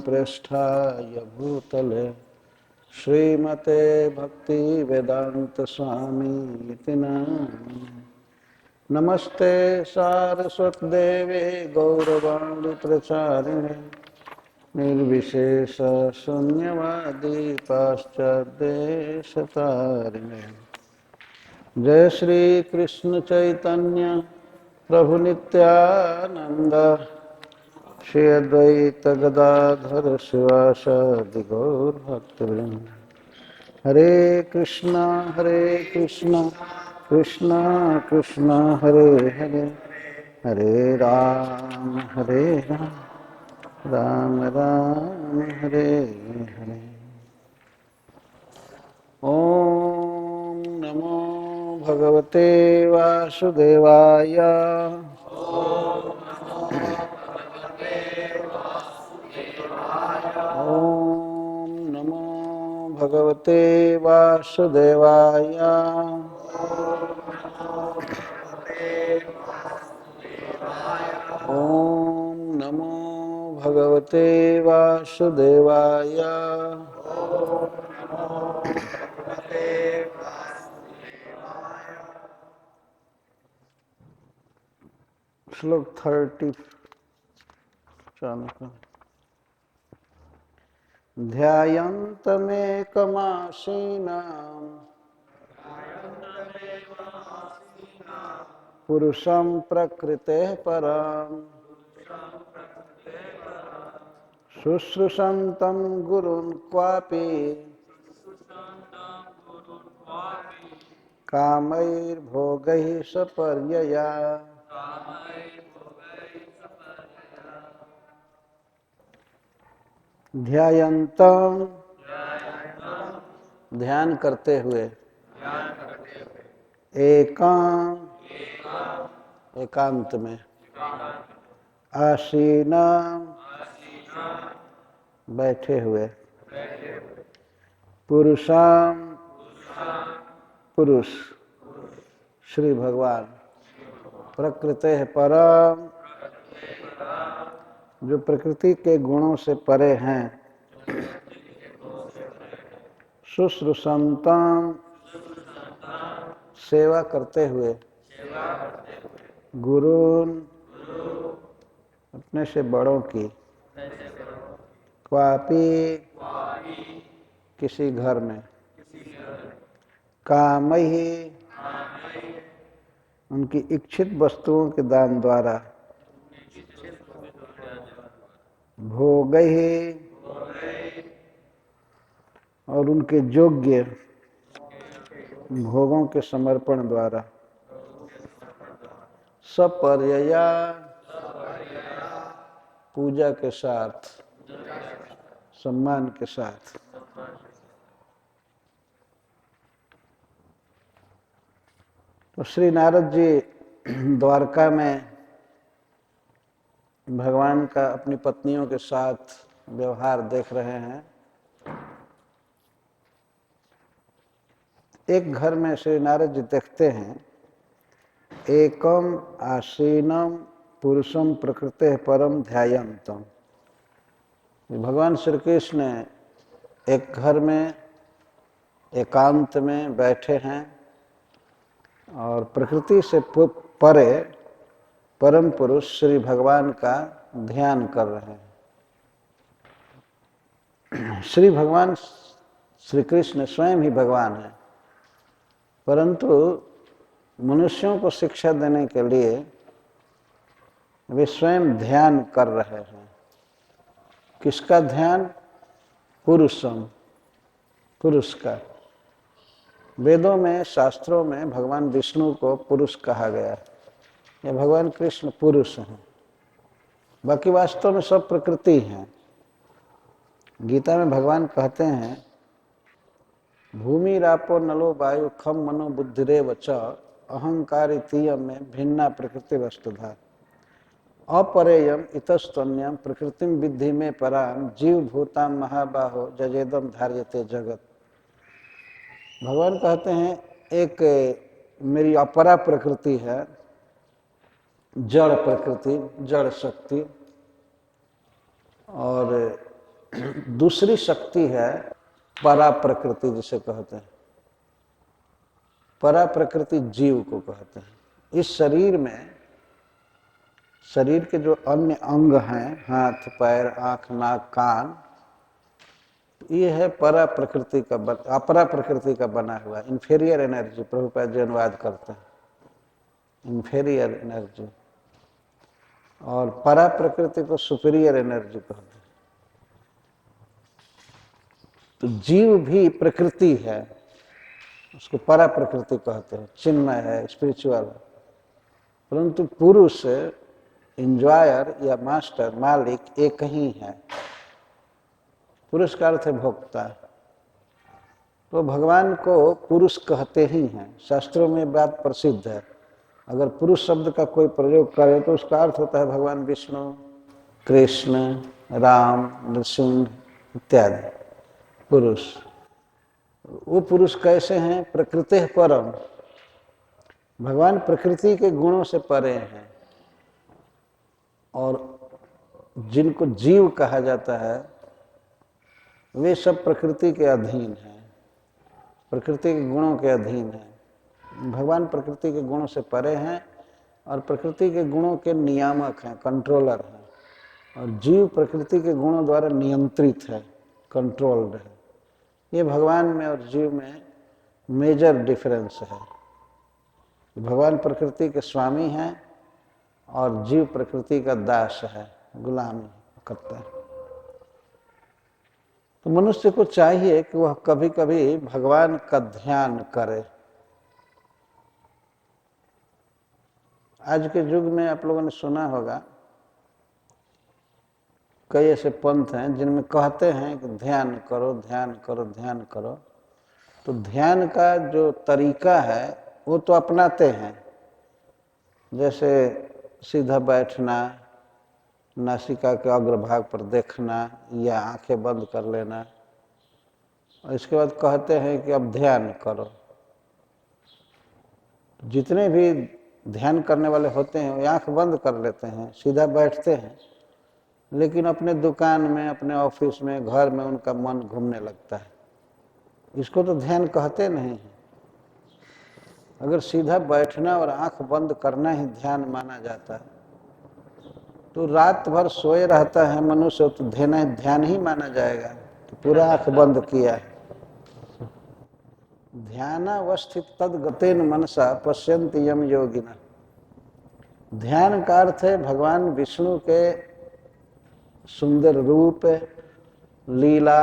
प्रेष्ठाय भूतले श्रीमते भक्ति वेदांत स्वामी इति नामिने। नमस्ते सारस्वत देवे गौरवाणी प्रचारिणे निर्विशेष शून्यवादी पाश्चात्यदेशतारिणे। जय श्री कृष्ण चैतन्य प्रभु नित्यानंद श्री अद्वैत गदाधर शिवासादि गौर भक्तवृंद। हरे कृष्णा कृष्णा कृष्णा हरे हरे, हरे राम राम राम हरे हरे। ओम नमो भगवते वासुदेवाय। ओम नमो भगवते वासुदेवाय। ओम नमो भगवते वासुदेवाय। श्लोक 30 चालू। ध्यायन्तमेकमासीनां पुरुषं प्रकृतेः परां शुश्रूषन्तं गुरुन् क्वापि कामैर्भोगैः सपर्यया। ध्यायन्तम ध्यान करते हुए, एकां एकांत में, आसीना बैठे हुए, पुरुषां पुरुष श्री भगवान, प्रकृते परम जो प्रकृति के गुणों से परे हैं, शुश्रूषन्तां सेवा करते हुए, गुरुन् अपने से बड़ों की, क्वापि किसी घर में, कामैहि उनकी इच्छित वस्तुओं के दान द्वारा, भोगैहि और उनके योग्य भोगों के समर्पण द्वारा, सपर्यया पूजा के साथ, सम्मान के साथ। तो श्री नारद जी द्वारका में भगवान का अपनी पत्नियों के साथ व्यवहार देख रहे हैं। एक घर में श्री नारद जी देखते हैं, एकम आसीनम पुरुषम प्रकृते परम ध्यायन्तम। भगवान श्री कृष्ण एक घर में एकांत में बैठे हैं और प्रकृति से परे परम पुरुष श्री भगवान का ध्यान कर रहे हैं। श्री भगवान श्री कृष्ण स्वयं ही भगवान है, परंतु मनुष्यों को शिक्षा देने के लिए वे स्वयं ध्यान कर रहे हैं। किसका ध्यान? पुरुषम, पुरुष का। वेदों में, शास्त्रों में भगवान विष्णु को पुरुष कहा गया है, या भगवान कृष्ण पुरुष हैं। बाकी वास्तव में सब प्रकृति हैं। गीता में भगवान कहते हैं, भूमि रापो नलो वायु खम मनो बुद्धिरेव च अहंकार तीयम में भिन्ना प्रकृति वस्तुधा अपरेयम इतस्तन्यम प्रकृतिम विद्धि में पराम जीव भूताम महाबाहो जजेदम धार्यते जगत। भगवान कहते हैं, एक मेरी अपरा प्रकृति है, जड़ प्रकृति, जड़ शक्ति, और दूसरी शक्ति है परा प्रकृति, जिसे कहते हैं। परा प्रकृति जीव को कहते हैं। इस शरीर में, शरीर के जो अन्य अंग हैं, हाथ पैर आंख नाक कान, ये है परा प्रकृति का अपरा प्रकृति का बना हुआ इंफीरियर एनर्जी। प्रभुपाद जी अनुवाद करते हैं इंफीरियर एनर्जी, और परा प्रकृति को सुपीरियर एनर्जी कहते हैं। तो जीव भी प्रकृति है, उसको परा प्रकृति कहते हैं, चिन्मय है, स्पिरिचुअल है। परंतु पुरुष एंजॉयर या मास्टर, मालिक एक ही है। पुरुष का अर्थ है भोक्ता। तो भगवान को पुरुष कहते ही हैं। शास्त्रों में बात प्रसिद्ध है, अगर पुरुष शब्द का कोई प्रयोग करे तो उसका अर्थ होता है भगवान विष्णु, कृष्ण, राम, नरसिंह इत्यादि पुरुष। वो पुरुष कैसे हैं? प्रकृति परम, भगवान प्रकृति के गुणों से परे हैं। और जिनको जीव कहा जाता है वे सब प्रकृति के अधीन हैं, प्रकृति के गुणों के अधीन हैं। भगवान प्रकृति के गुणों से परे हैं और प्रकृति के गुणों के नियामक हैं, कंट्रोलर हैं। और जीव प्रकृति के गुणों द्वारा नियंत्रित है, कंट्रोल्ड है। ये भगवान में और जीव में मेजर डिफरेंस है। भगवान प्रकृति के स्वामी हैं और जीव प्रकृति का दास है, गुलामी करता है। तो मनुष्य को चाहिए कि वह कभी कभी भगवान का ध्यान करे। आज के युग में आप लोगों ने सुना होगा, कई ऐसे पंथ हैं जिनमें कहते हैं कि ध्यान करो, ध्यान करो, ध्यान करो। तो ध्यान का जो तरीका है वो तो अपनाते हैं, जैसे सीधा बैठना, नासिका के अग्रभाग पर देखना या आंखें बंद कर लेना, और इसके बाद कहते हैं कि अब ध्यान करो। जितने भी ध्यान करने वाले होते हैं वो आंख बंद कर लेते हैं, सीधा बैठते हैं, लेकिन अपने दुकान में, अपने ऑफिस में, घर में उनका मन घूमने लगता है। इसको तो ध्यान कहते नहीं हैं। अगर सीधा बैठना और आंख बंद करना ही ध्यान माना जाता है तो रात भर सोए रहता है मनुष्य, तो ध्यान ही माना जाएगा। तो पूरा आंख बंद किया है। ध्यानावस्थित तद गतेन मनसा पश्यन्ति यम योगिना। ध्यान का अर्थ है भगवान विष्णु के सुंदर रूप, लीला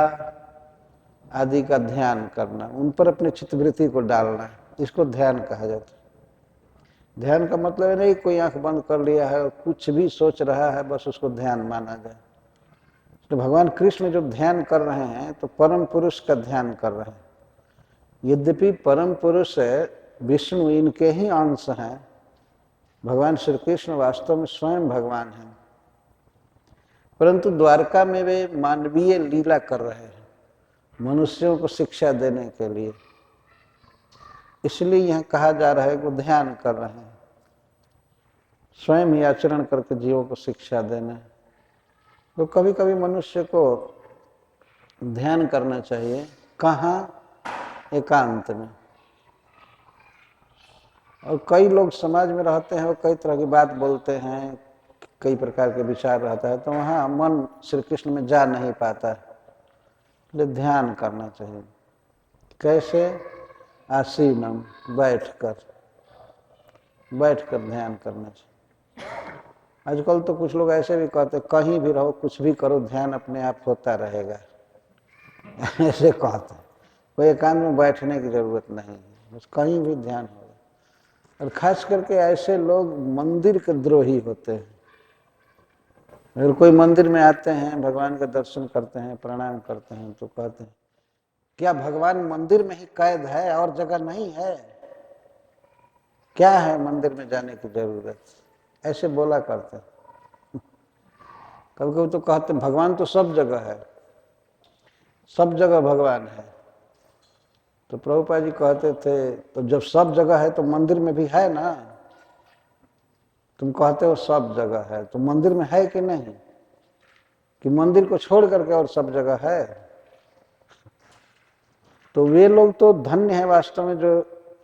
आदि का ध्यान करना, उन पर अपनी चित्तवृत्ति को डालना, इसको ध्यान कहा जाता है। ध्यान का मतलब है नहीं कोई आंख बंद कर लिया है और कुछ भी सोच रहा है बस उसको ध्यान माना जाए। तो भगवान कृष्ण जो ध्यान कर रहे हैं तो परम पुरुष का ध्यान कर रहे हैं। यद्यपि परम पुरुष विष्णु इनके ही अंश हैं, भगवान श्री कृष्ण वास्तव में स्वयं भगवान हैं, परंतु द्वारका में वे मानवीय लीला कर रहे हैं मनुष्यों को शिक्षा देने के लिए। इसलिए यह कहा जा रहा है कि वो ध्यान कर रहे हैं, स्वयं ही आचरण करके जीवों को शिक्षा देना। तो कभी कभी मनुष्य को ध्यान करना चाहिए। कहाँ? एकांत में। और कई लोग समाज में रहते हैं और कई तरह की बात बोलते हैं, कई प्रकार के विचार रहता है, तो वहाँ मन श्री कृष्ण में जा नहीं पाता है। इसलिए ध्यान करना चाहिए। कैसे? आसीनम, बैठकर ध्यान करना चाहिए। आजकल तो कुछ लोग ऐसे भी कहते हैं कहीं भी रहो, कुछ भी करो, ध्यान अपने आप होता रहेगा। ऐसे कहते हैं, कोई एकांत में बैठने की जरूरत नहीं है, बस कहीं भी ध्यान होगा। और खास करके ऐसे लोग मंदिर के द्रोही होते हैं। अगर कोई मंदिर में आते हैं, भगवान का दर्शन करते हैं, प्रणाम करते हैं, तो कहते हैं क्या भगवान मंदिर में ही कैद है और जगह नहीं है? क्या है मंदिर में जाने की जरूरत? ऐसे बोला करते हैं। कभी कभी तो कहते हैं भगवान तो सब जगह है, सब जगह भगवान है। तो प्रभुपाद जी कहते थे तो जब सब जगह है तो मंदिर में भी है ना। तुम कहते हो सब जगह है, तो मंदिर में है कि नहीं? कि मंदिर को छोड़ करके और सब जगह है। तो वे लोग तो धन्य है वास्तव में जो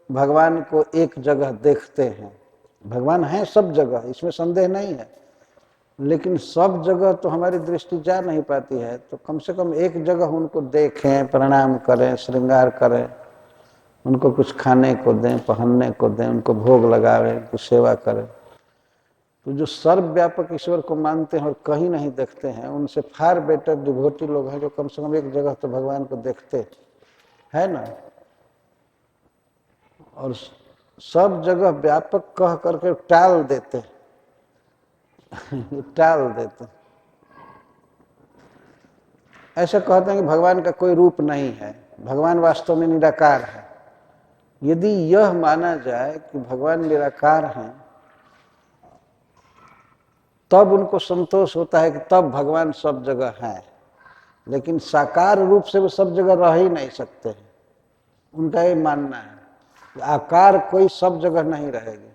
भगवान को एक जगह देखते हैं। भगवान है सब जगह, इसमें संदेह नहीं है, लेकिन सब जगह तो हमारी दृष्टि जा नहीं पाती है। तो कम से कम एक जगह उनको देखें, प्रणाम करें, श्रृंगार करें, उनको कुछ खाने को दें, पहनने को दें, उनको भोग लगावें, उनको सेवा करें। तो जो सर्वव्यापक ईश्वर को मानते हैं और कहीं नहीं देखते हैं, उनसे फार बेटर डिवोटी लोग हैं जो कम से कम एक जगह तो भगवान को देखते है ना। और सब जगह व्यापक कह करके टाल देते टाल देते, ऐसा कहते हैं कि भगवान का कोई रूप नहीं है, भगवान वास्तव में निराकार है। यदि यह माना जाए कि भगवान निराकार हैं, तब उनको संतोष होता है कि तब भगवान सब जगह हैं। लेकिन साकार रूप से वो सब जगह रह ही नहीं सकते हैं। उनका ये मानना है कि आकार कोई सब जगह नहीं रहेगी।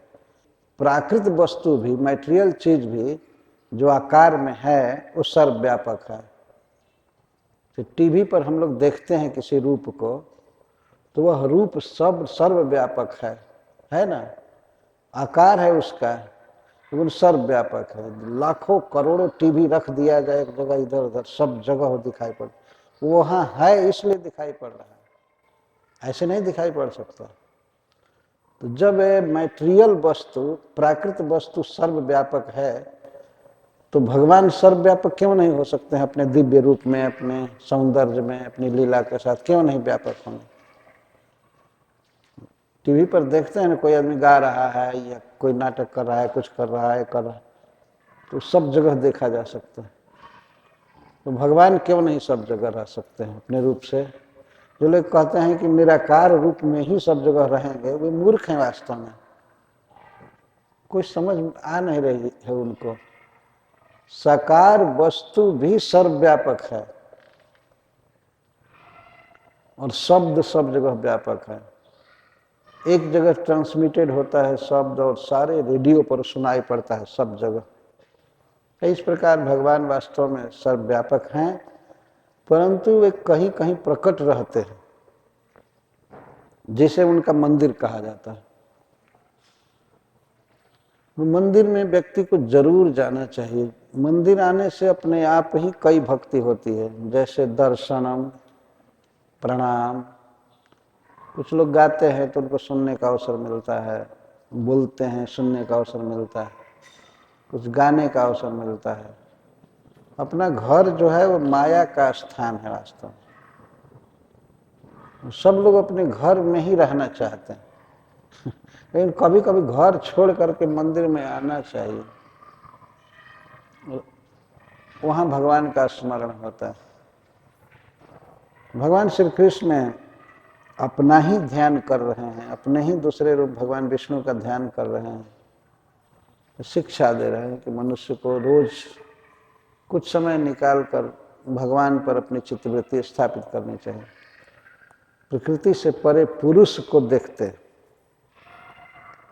प्राकृत वस्तु भी, मैटेरियल चीज भी जो आकार में है वो सर्वव्यापक है। तो टीवी पर हम लोग देखते हैं किसी रूप को, तो वह रूप सब सर्वव्यापक है ना। आकार है उसका, लेकिन सर्वव्यापक है। लाखों करोड़ों टीवी रख दिया जाए एक जगह, इधर उधर सब जगह वो दिखाई पड़, वो वहाँ है इसलिए दिखाई पड़ रहा है, ऐसे नहीं दिखाई पड़ सकता। तो जब मैटेरियल वस्तु, प्राकृत वस्तु सर्वव्यापक है, तो भगवान सर्वव्यापक क्यों नहीं हो सकते हैं? अपने दिव्य रूप में, अपने सौंदर्य में, अपनी लीला के साथ क्यों नहीं व्यापक होंगे? टीवी पर देखते हैं ना, कोई आदमी गा रहा है या कोई नाटक कर रहा है, कुछ कर रहा है, तो सब जगह देखा जा सकता है। तो भगवान क्यों नहीं सब जगह रह सकते हैं अपने रूप से? जो लोग कहते हैं कि निराकार रूप में ही सब जगह रहेंगे, वे मूर्ख हैं वास्तव में। कोई समझ आ नहीं रही है उनको। साकार वस्तु भी सर्वव्यापक है और शब्द सब जगह व्यापक है। एक जगह ट्रांसमिटेड होता है शब्द और सारे रेडियो पर सुनाई पड़ता है सब जगह। इस प्रकार भगवान वास्तव में सर्वव्यापक हैं, परंतु वे कहीं कहीं प्रकट रहते हैं, जिसे उनका मंदिर कहा जाता है। मंदिर में व्यक्ति को जरूर जाना चाहिए। मंदिर आने से अपने आप ही कई भक्ति होती है, जैसे दर्शनम, प्रणाम। कुछ लोग गाते हैं तो उनको सुनने का अवसर मिलता है, बोलते हैं सुनने का अवसर मिलता है, कुछ गाने का अवसर मिलता है। अपना घर जो है वो माया का स्थान है वास्तव में। सब लोग अपने घर में ही रहना चाहते हैं, लेकिन कभी कभी घर छोड़ करके मंदिर में आना चाहिए, वहाँ भगवान का स्मरण होता है। भगवान श्री कृष्ण अपना ही ध्यान कर रहे हैं, अपने ही दूसरे रूप भगवान विष्णु का ध्यान कर रहे हैं, शिक्षा दे रहे हैं कि मनुष्य को रोज कुछ समय निकालकर भगवान पर अपनी चित्तवृत्ति स्थापित करनी चाहिए। प्रकृति से परे पुरुष को देखते,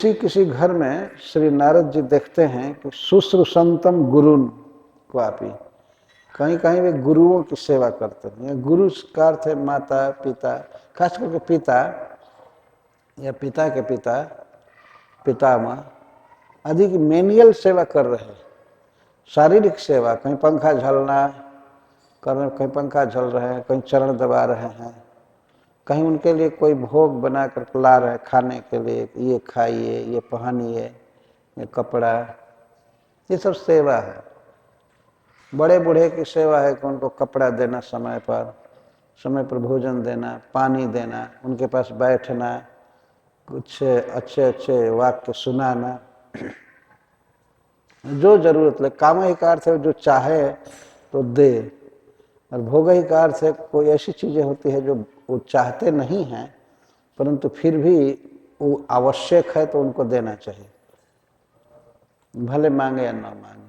किसी घर में श्री नारद जी देखते हैं कि शुश्रूषन्तम गुरुन क्वापि, कहीं कहीं वे गुरुओं की सेवा करते हैं। गुरु का अर्थ है माता पिता, खास करके पिता या पिता के पिता, पितामह आदि की मेनियल सेवा कर रहे हैं। शारीरिक सेवा, कहीं पंखा झलना कर रहे, कहीं पंखा झल रहे हैं, कहीं चरण दबा रहे हैं, कहीं उनके लिए कोई भोग बना कर ला रहे खाने के लिए, ये खाइए, ये पहनिए, ये कपड़ा, ये सब सेवा है। बड़े बूढ़े की सेवा है कि उनको कपड़ा देना, समय पर भोजन देना, पानी देना, उनके पास बैठना, कुछ अच्छे अच्छे वाक्य सुनाना, जो जरूरत लगे। कामयिक का अर्थ है जो चाहे तो दे, और भोगयिक का अर्थ है कोई ऐसी चीजें होती है जो वो चाहते नहीं हैं परंतु फिर भी वो आवश्यक है तो उनको देना चाहिए, भले मांगे या ना मांगे।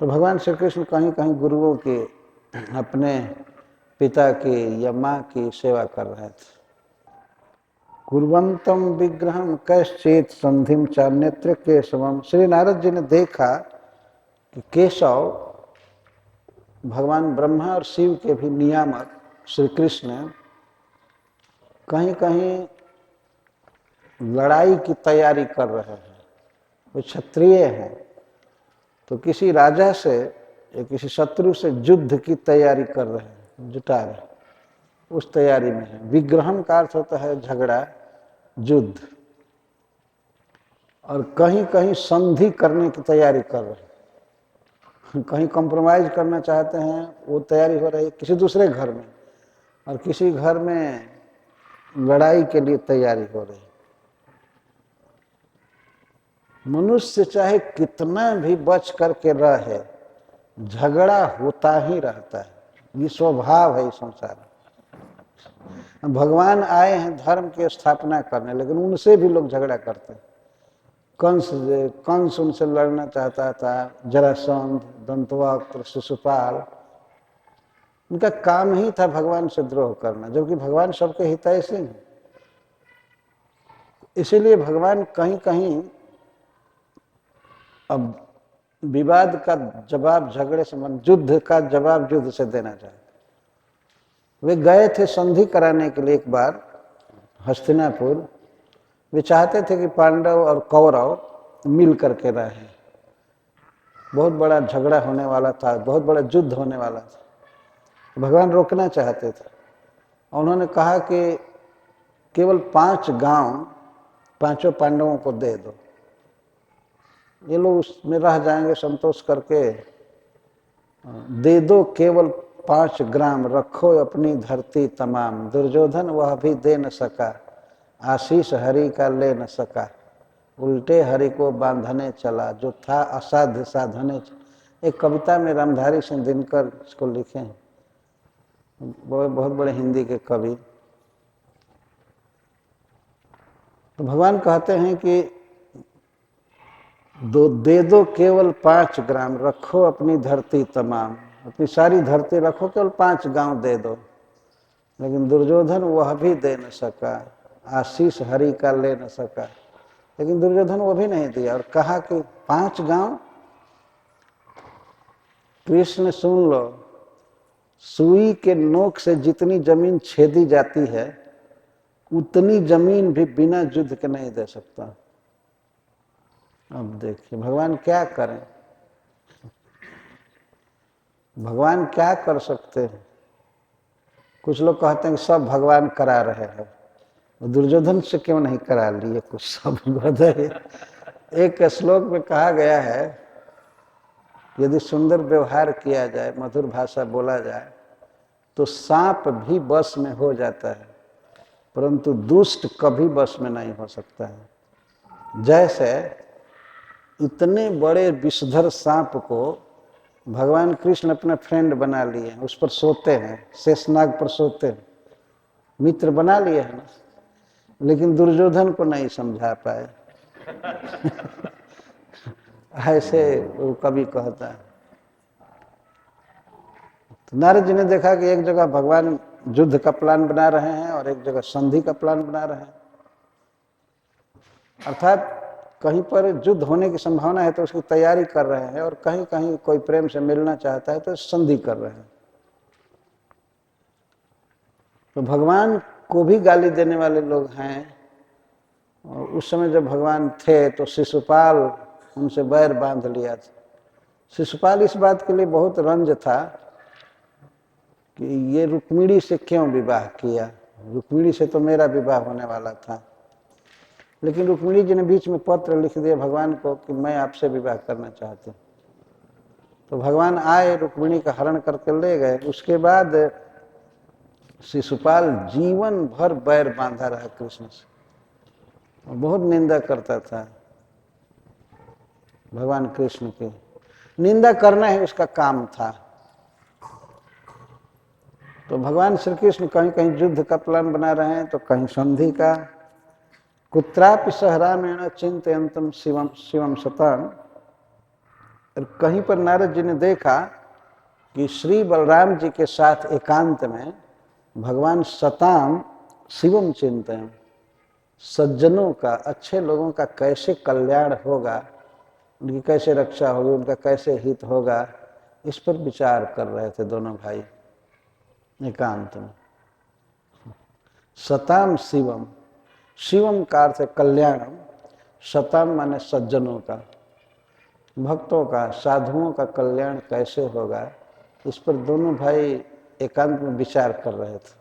तो भगवान श्री कृष्ण कहीं कहीं गुरुओं की, अपने पिता की या माँ की सेवा कर रहे थे। कुर्वन्तम विग्रहम कैश्चित् संधिम च नेत्र केशवम। श्री नारद जी ने देखा कि केशव भगवान ब्रह्मा और शिव के भी नियामक श्री कृष्ण कहीं कहीं लड़ाई की तैयारी कर रहे हैं। वो क्षत्रिय हैं, तो किसी राजा से या किसी शत्रु से युद्ध की तैयारी कर रहे हैं, जुटा रहे, उस तैयारी में है। विग्रहण का अर्थ होता है झगड़ा, युद्ध, और कहीं कहीं संधि करने की तैयारी कर रहे हैं, कहीं कॉम्प्रोमाइज करना चाहते हैं, वो तैयारी हो रही है किसी दूसरे घर में, और किसी घर में लड़ाई के लिए तैयारी हो रही है। मनुष्य चाहे कितना भी बच करके रहे, झगड़ा होता ही रहता है, ये स्वभाव है इस संसार में। भगवान आए हैं धर्म की स्थापना करने, लेकिन उनसे भी लोग झगड़ा करते हैं। कंस उनसे लड़ना चाहता था, जरासंध, दंतवक्त्र, शिशुपाल, उनका काम ही था भगवान से द्रोह करना, जबकि भगवान सबके हितैषी हैं। इसीलिए भगवान कहीं कहीं अब विवाद का जवाब झगड़े से, युद्ध का जवाब युद्ध से देना चाहते। वे गए थे संधि कराने के लिए एक बार हस्तिनापुर। वे चाहते थे कि पांडव और कौरव मिल करके रहें। बहुत बड़ा झगड़ा होने वाला था, बहुत बड़ा युद्ध होने वाला था। भगवान रोकना चाहते थे। उन्होंने कहा कि केवल 5 गांव 5 पांडवों को दे दो, ये लोग उसमें रह जाएंगे संतोष करके। दे दो केवल 5 ग्राम, रखो अपनी धरती तमाम। दुर्योधन वह भी दे न सका, आशीष हरि का ले न सका। उल्टे हरि को बांधने चला, जो था असाध्य साधने चला। एक कविता में रामधारी सिंह दिनकर इसको लिखे हैं, बहुत बड़े हिंदी के कवि। तो भगवान कहते हैं कि दे दो केवल 5 ग्राम, रखो अपनी धरती तमाम। अपनी सारी धरती रखो, केवल 5 गांव दे दो। लेकिन दुर्योधन वह भी दे न सका, आशीष हरि का ले न सका। लेकिन दुर्योधन वो भी नहीं दिया, और कहा कि 5 गांव। कृष्ण सुन लो, सुई के नोक से जितनी जमीन छेदी जाती है, उतनी जमीन भी बिना युद्ध के नहीं दे सकता। अब देखिए भगवान क्या करें, भगवान क्या कर सकते हैं। कुछ लोग कहते हैं कि सब भगवान करा रहे हैं, दुर्योधन से क्यों नहीं करा लिए कुछ सब। एक श्लोक में कहा गया है, यदि सुंदर व्यवहार किया जाए, मधुर भाषा बोला जाए, तो सांप भी बस में हो जाता है, परंतु दुष्ट कभी बस में नहीं हो सकता है। जैसे इतने बड़े विषधर सांप को भगवान कृष्ण अपना फ्रेंड बना लिए हैं, उस पर सोते हैं, शेषनाग पर सोते हैं, मित्र बना लिए हैं ना, लेकिन दुर्योधन को नहीं समझा पाए। ऐसे वो कवि कहता है। तो नारद जी ने देखा कि एक जगह भगवान युद्ध का प्लान बना रहे हैं और एक जगह संधि का प्लान बना रहे हैं। अर्थात कहीं पर युद्ध होने की संभावना है तो उसकी तैयारी कर रहे हैं, और कहीं कहीं कोई प्रेम से मिलना चाहता है तो संधि कर रहे हैं। तो भगवान को भी गाली देने वाले लोग हैं। और उस समय जब भगवान थे तो शिशुपाल उनसे बैर बांध लिया था। शिशुपाल इस बात के लिए बहुत रंज था कि ये रुक्मिणी से क्यों विवाह किया, रुक्मिणी से तो मेरा विवाह होने वाला था। लेकिन रुक्मिणी जी ने बीच में पत्र लिख दिया भगवान को कि मैं आपसे विवाह करना चाहती हूँ। तो भगवान आए, रुक्मिणी का हरण करके ले गए। उसके बाद शिशुपाल जीवन भर बैर बांधा रहा कृष्ण से, और बहुत निंदा करता था भगवान कृष्ण की। निंदा करना ही उसका काम था। तो भगवान श्री कृष्ण कहीं कहीं युद्ध का प्लान बना रहे हैं, तो कहीं संधि का। कुत्रापि सह रामेण चिंतयन्तम शिवम शिवम सताम। और कहीं पर नारद जी ने देखा कि श्री बलराम जी के साथ एकांत में भगवान सताम शिवम चिंतन, सज्जनों का, अच्छे लोगों का कैसे कल्याण होगा, उनकी कैसे रक्षा होगी, उनका कैसे हित होगा, इस पर विचार कर रहे थे दोनों भाई एकांत में। सताम शिवम, शिवम का अर्थ है कल्याणम, सताम माने सज्जनों का, भक्तों का, साधुओं का कल्याण कैसे होगा, इस पर दोनों भाई एकांत में विचार कर रहे थे।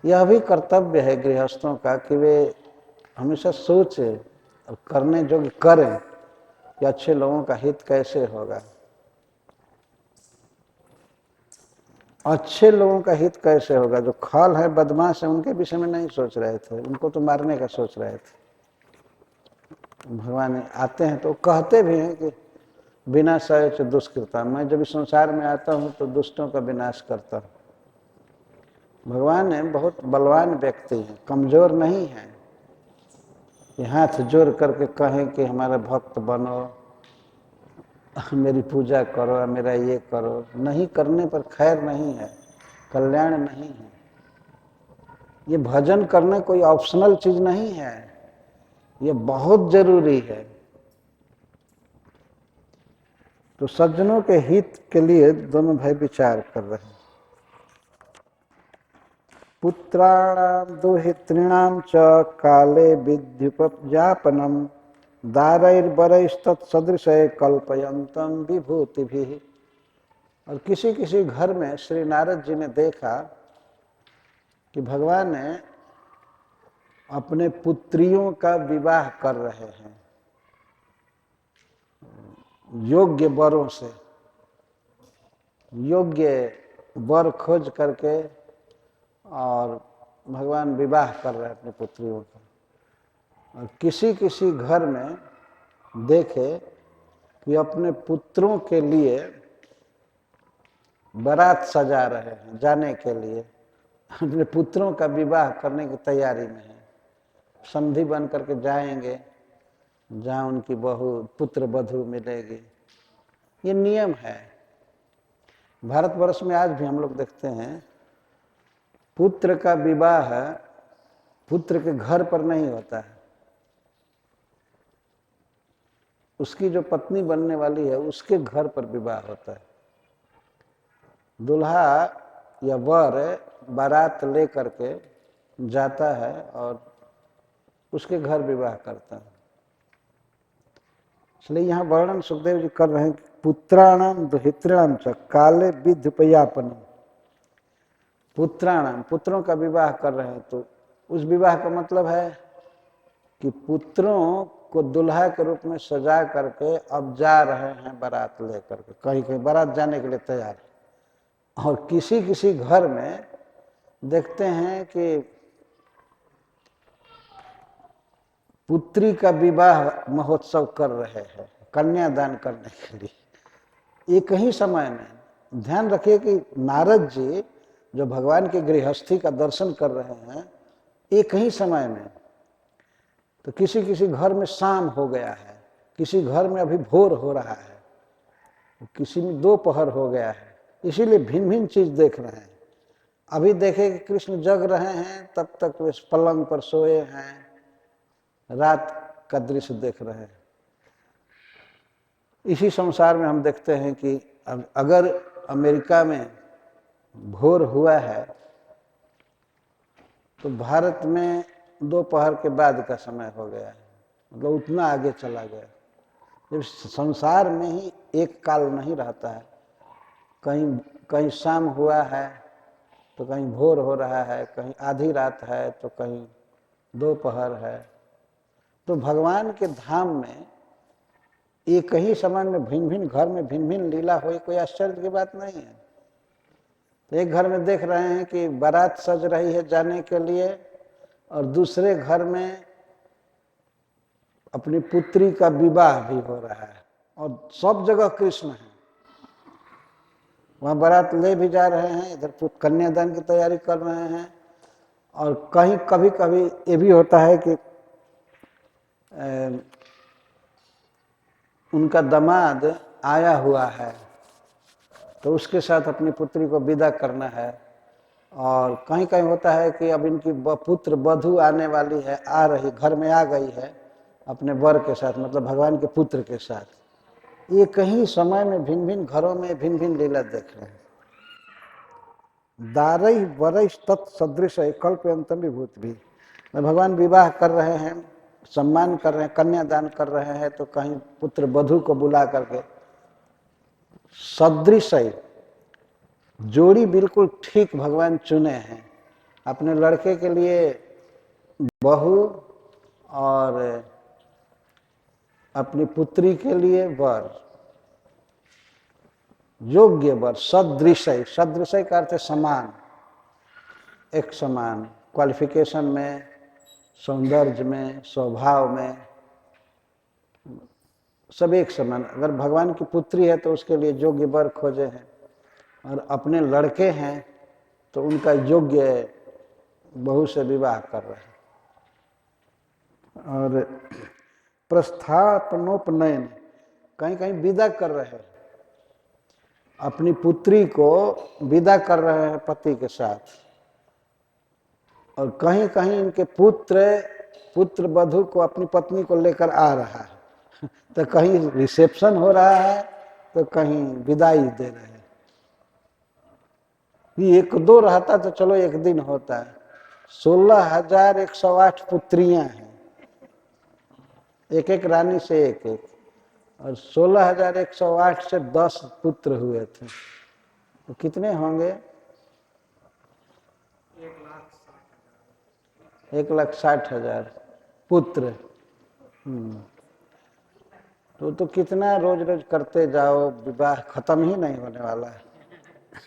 यह भी कर्तव्य है गृहस्थों का कि वे हमेशा सोचे और करने जोग करें कि अच्छे लोगों का हित कैसे होगा। अच्छे लोगों का हित कैसे होगा, जो खल है, बदमाश है, उनके विषय में नहीं सोच रहे थे, उनको तो मारने का सोच रहे थे। भगवान आते हैं तो कहते भी हैं कि बिना सच दुष्कृता, मैं जब इस संसार में आता हूँ तो दुष्टों का विनाश करता हूँ। भगवान है बहुत बलवान व्यक्ति है, कमजोर नहीं है कि हाथ जोड़ करके कहें कि हमारा भक्त बनो, मेरी पूजा करो, मेरा ये करो। नहीं करने पर खैर नहीं है, कल्याण नहीं है। ये भजन करना कोई ऑप्शनल चीज नहीं है, ये बहुत जरूरी है। तो सज्जनों के हित के लिए दोनों भाई विचार कर रहे हैं। पुत्राणाम दुहितॄणाम च काले विद्युपजापनम दारैर्बरैस्तत्सदृशे कल्पयन्तम विभूतिभिः। और किसी किसी घर में श्री नारद जी ने देखा कि भगवान ने अपने पुत्रियों का विवाह कर रहे हैं योग्य वरों से, योग्य वर खोज करके, और भगवान विवाह कर रहे हैं अपनी पुत्रियों का। और किसी किसी घर में देखे कि अपने पुत्रों के लिए बारात सजा रहे हैं जाने के लिए, अपने पुत्रों का विवाह करने की तैयारी में है। समधी बन करके जाएंगे जहाँ उनकी बहू पुत्र वधू मिलेगी। ये नियम है भारतवर्ष में, आज भी हम लोग देखते हैं पुत्र का विवाह पुत्र के घर पर नहीं होता है, उसकी जो पत्नी बनने वाली है उसके घर पर विवाह होता है। दूल्हा या वर बारात ले करके जाता है और उसके घर विवाह करता है। इसलिए यहाँ वर्णन सुखदेव जी कर रहे हैं कि पुत्राणाम दुहितॄणाम च काले विद्युपयापनम, पुत्राणाम, पुत्रों का विवाह कर रहे हैं। तो उस विवाह का मतलब है कि पुत्रों को दुल्हा के रूप में सजा करके अब जा रहे हैं बारात लेकर के, कहीं कहीं बारात जाने के लिए तैयार है। और किसी किसी घर में देखते हैं कि पुत्री का विवाह महोत्सव कर रहे हैं कन्यादान करने के लिए एक ही समय में। ध्यान रखिए कि नारद जी जो भगवान की गृहस्थी का दर्शन कर रहे हैं एक ही समय में, तो किसी किसी घर में शाम हो गया है, किसी घर में अभी भोर हो रहा है, किसी में दोपहर हो गया है। इसीलिए भिन्न भिन्न चीज देख रहे हैं। अभी देखे कि कृष्ण जग रहे हैं, तब तक वे पलंग पर सोए हैं, रात का दृश्य देख रहे हैं। इसी संसार में हम देखते हैं कि अगर अमेरिका में भोर हुआ है तो भारत में दोपहर के बाद का समय हो गया है, मतलब उतना आगे चला गया। जब संसार में ही एक काल नहीं रहता है, कहीं कहीं शाम हुआ है तो कहीं भोर हो रहा है, कहीं आधी रात है तो कहीं दोपहर है। तो भगवान के धाम में एक ही समय में भिन्न भिन्न घर में भिन्न भिन्न लीला हो, कोई आश्चर्य की बात नहीं है। तो एक घर में देख रहे हैं कि बारात सज रही है जाने के लिए, और दूसरे घर में अपनी पुत्री का विवाह भी हो रहा है, और सब जगह कृष्ण है। वहाँ बारात ले भी जा रहे हैं, इधर कन्यादान की तैयारी कर रहे हैं। और कहीं कभी कभी ये भी होता है कि उनका दामाद आया हुआ है तो उसके साथ अपनी पुत्री को विदा करना है। और कहीं कहीं होता है कि अब इनकी पुत्र वधू आने वाली है, आ रही, घर में आ गई है अपने वर के साथ, मतलब भगवान के पुत्र के साथ। एक ही समय में भिन्न भिन्न घरों में भिन्न भिन्न लीला देख रहे हैं। दारई वरई तत्सदृश कल्पयंतम विभूत भी, भगवान विवाह कर रहे हैं, सम्मान कर रहे हैं, कन्यादान कर रहे हैं, तो कहीं पुत्र वधू को बुला करके सदृश जोड़ी बिल्कुल ठीक भगवान चुने हैं। अपने लड़के के लिए बहू और अपनी पुत्री के लिए वर, योग्य वर, सदृश। सदृश का अर्थ है समान, एक समान, क्वालिफिकेशन में, सौंदर्य में, स्वभाव में, सब एक समान। अगर भगवान की पुत्री है तो उसके लिए योग्य वर खोजे हैं, और अपने लड़के हैं तो उनका योग्य बहू से विवाह कर रहे हैं। और प्रस्थापनोपनयन, कहीं कहीं विदा कर रहे हैं, अपनी पुत्री को विदा कर रहे हैं पति के साथ, और कहीं कहीं इनके पुत्र वधू को अपनी पत्नी को लेकर आ रहा है। तो कहीं रिसेप्शन हो रहा है तो कहीं विदाई दे रहे हैं। ये एक दो रहता तो चलो एक दिन होता है, 16,108 पुत्रियां हैं, एक एक रानी से एक एक, और 16,108 से 10 पुत्र हुए थे, तो कितने होंगे? 1,60,000 पुत्र। तो कितना रोज रोज करते जाओ, विवाह खत्म ही नहीं होने वाला है।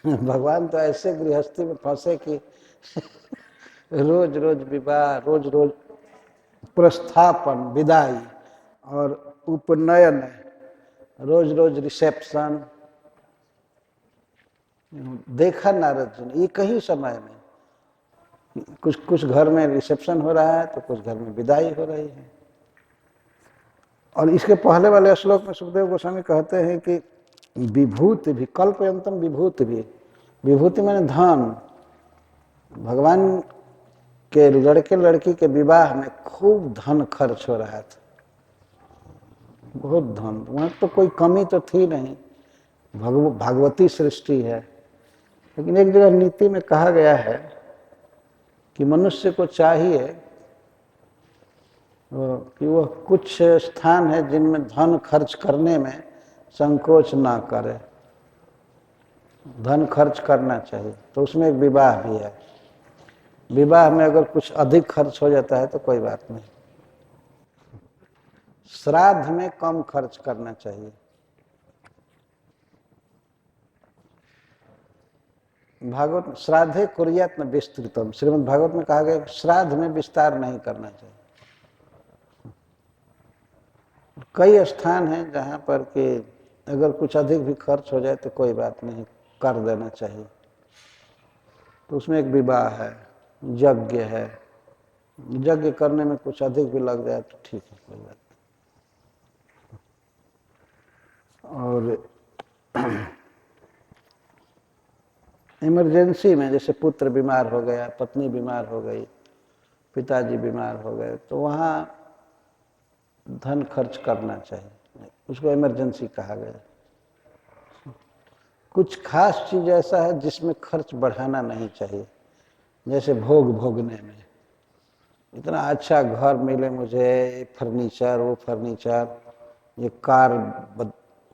भगवान तो ऐसे गृहस्थी में फंसे कि रोज रोज विवाह, रोज रोज प्रस्थापन, विदाई और उपनयन, रोज रोज रिसेप्शन। देखा नारद जी ने एक ही समय में, कुछ घर में रिसेप्शन हो रहा है तो कुछ घर में विदाई हो रही है। और इसके पहले वाले श्लोक में सुखदेव गोस्वामी कहते हैं कि विभूति भी, कल्पयंतम विभूति भी, विभूति माने धन। भगवान के लड़के लड़की के विवाह में खूब धन खर्च हो रहा था, बहुत धन। वहां तो कोई कमी तो थी नहीं, भागवती सृष्टि है। लेकिन एक जगह नीति में कहा गया है कि मनुष्य को चाहिए कि वह कुछ स्थान है जिनमें धन खर्च करने में संकोच ना करे, धन खर्च करना चाहिए। तो उसमें एक विवाह भी है। विवाह में अगर कुछ अधिक खर्च हो जाता है तो कोई बात नहीं, श्राद्ध में कम खर्च करना चाहिए। भागवत श्राद्धे कुर्यात् न विस्तृतम, श्रीमद् भागवत में कहा गया कि श्राद्ध में विस्तार नहीं करना चाहिए। कई स्थान हैं जहाँ पर कि अगर कुछ अधिक भी खर्च हो जाए तो कोई बात नहीं, कर देना चाहिए। तो उसमें एक विवाह है, यज्ञ है, यज्ञ करने में कुछ अधिक भी लग जाए तो ठीक है, कोई बात नहीं। और इमरजेंसी में जैसे पुत्र बीमार हो गया, पत्नी बीमार हो गई, पिताजी बीमार हो गए, तो वहाँ धन खर्च करना चाहिए, उसको इमरजेंसी कहा गया। कुछ खास चीज ऐसा है जिसमें खर्च बढ़ाना नहीं चाहिए, जैसे भोग भोगने में। इतना अच्छा घर मिले मुझे, फर्नीचर, वो फर्नीचर, ये कार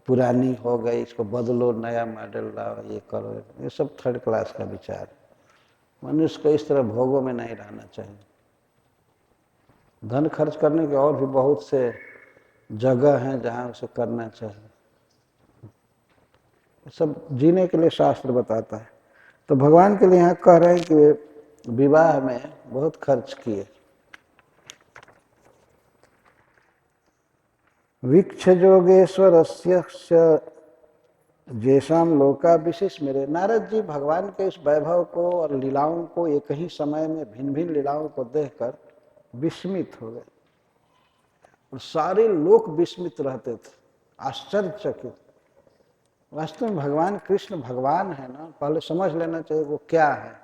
पुरानी हो गई, इसको बदलो, नया मॉडल लाओ, ये करो, ये सब थर्ड क्लास का विचार। मनुष्य को इस तरह भोगों में नहीं रहना चाहिए। धन खर्च करने के और भी बहुत से जगह हैं जहाँ उसे करना चाहिए। सब जीने के लिए शास्त्र बताता है। तो भगवान के लिए यहाँ कह रहे हैं कि वे विवाह में बहुत खर्च किए। वीक्ष जोगेश्वरस्य जैसाम लोका विशेष मेरे। नारद जी भगवान के इस वैभव को और लीलाओं को एक ही समय में भिन्न भिन्न लीलाओं को देखकर विस्मित हो गए, और सारे लोग विस्मित रहते थे, आश्चर्यचकित। वास्तव में भगवान कृष्ण भगवान है ना, पहले समझ लेना चाहिए वो क्या है।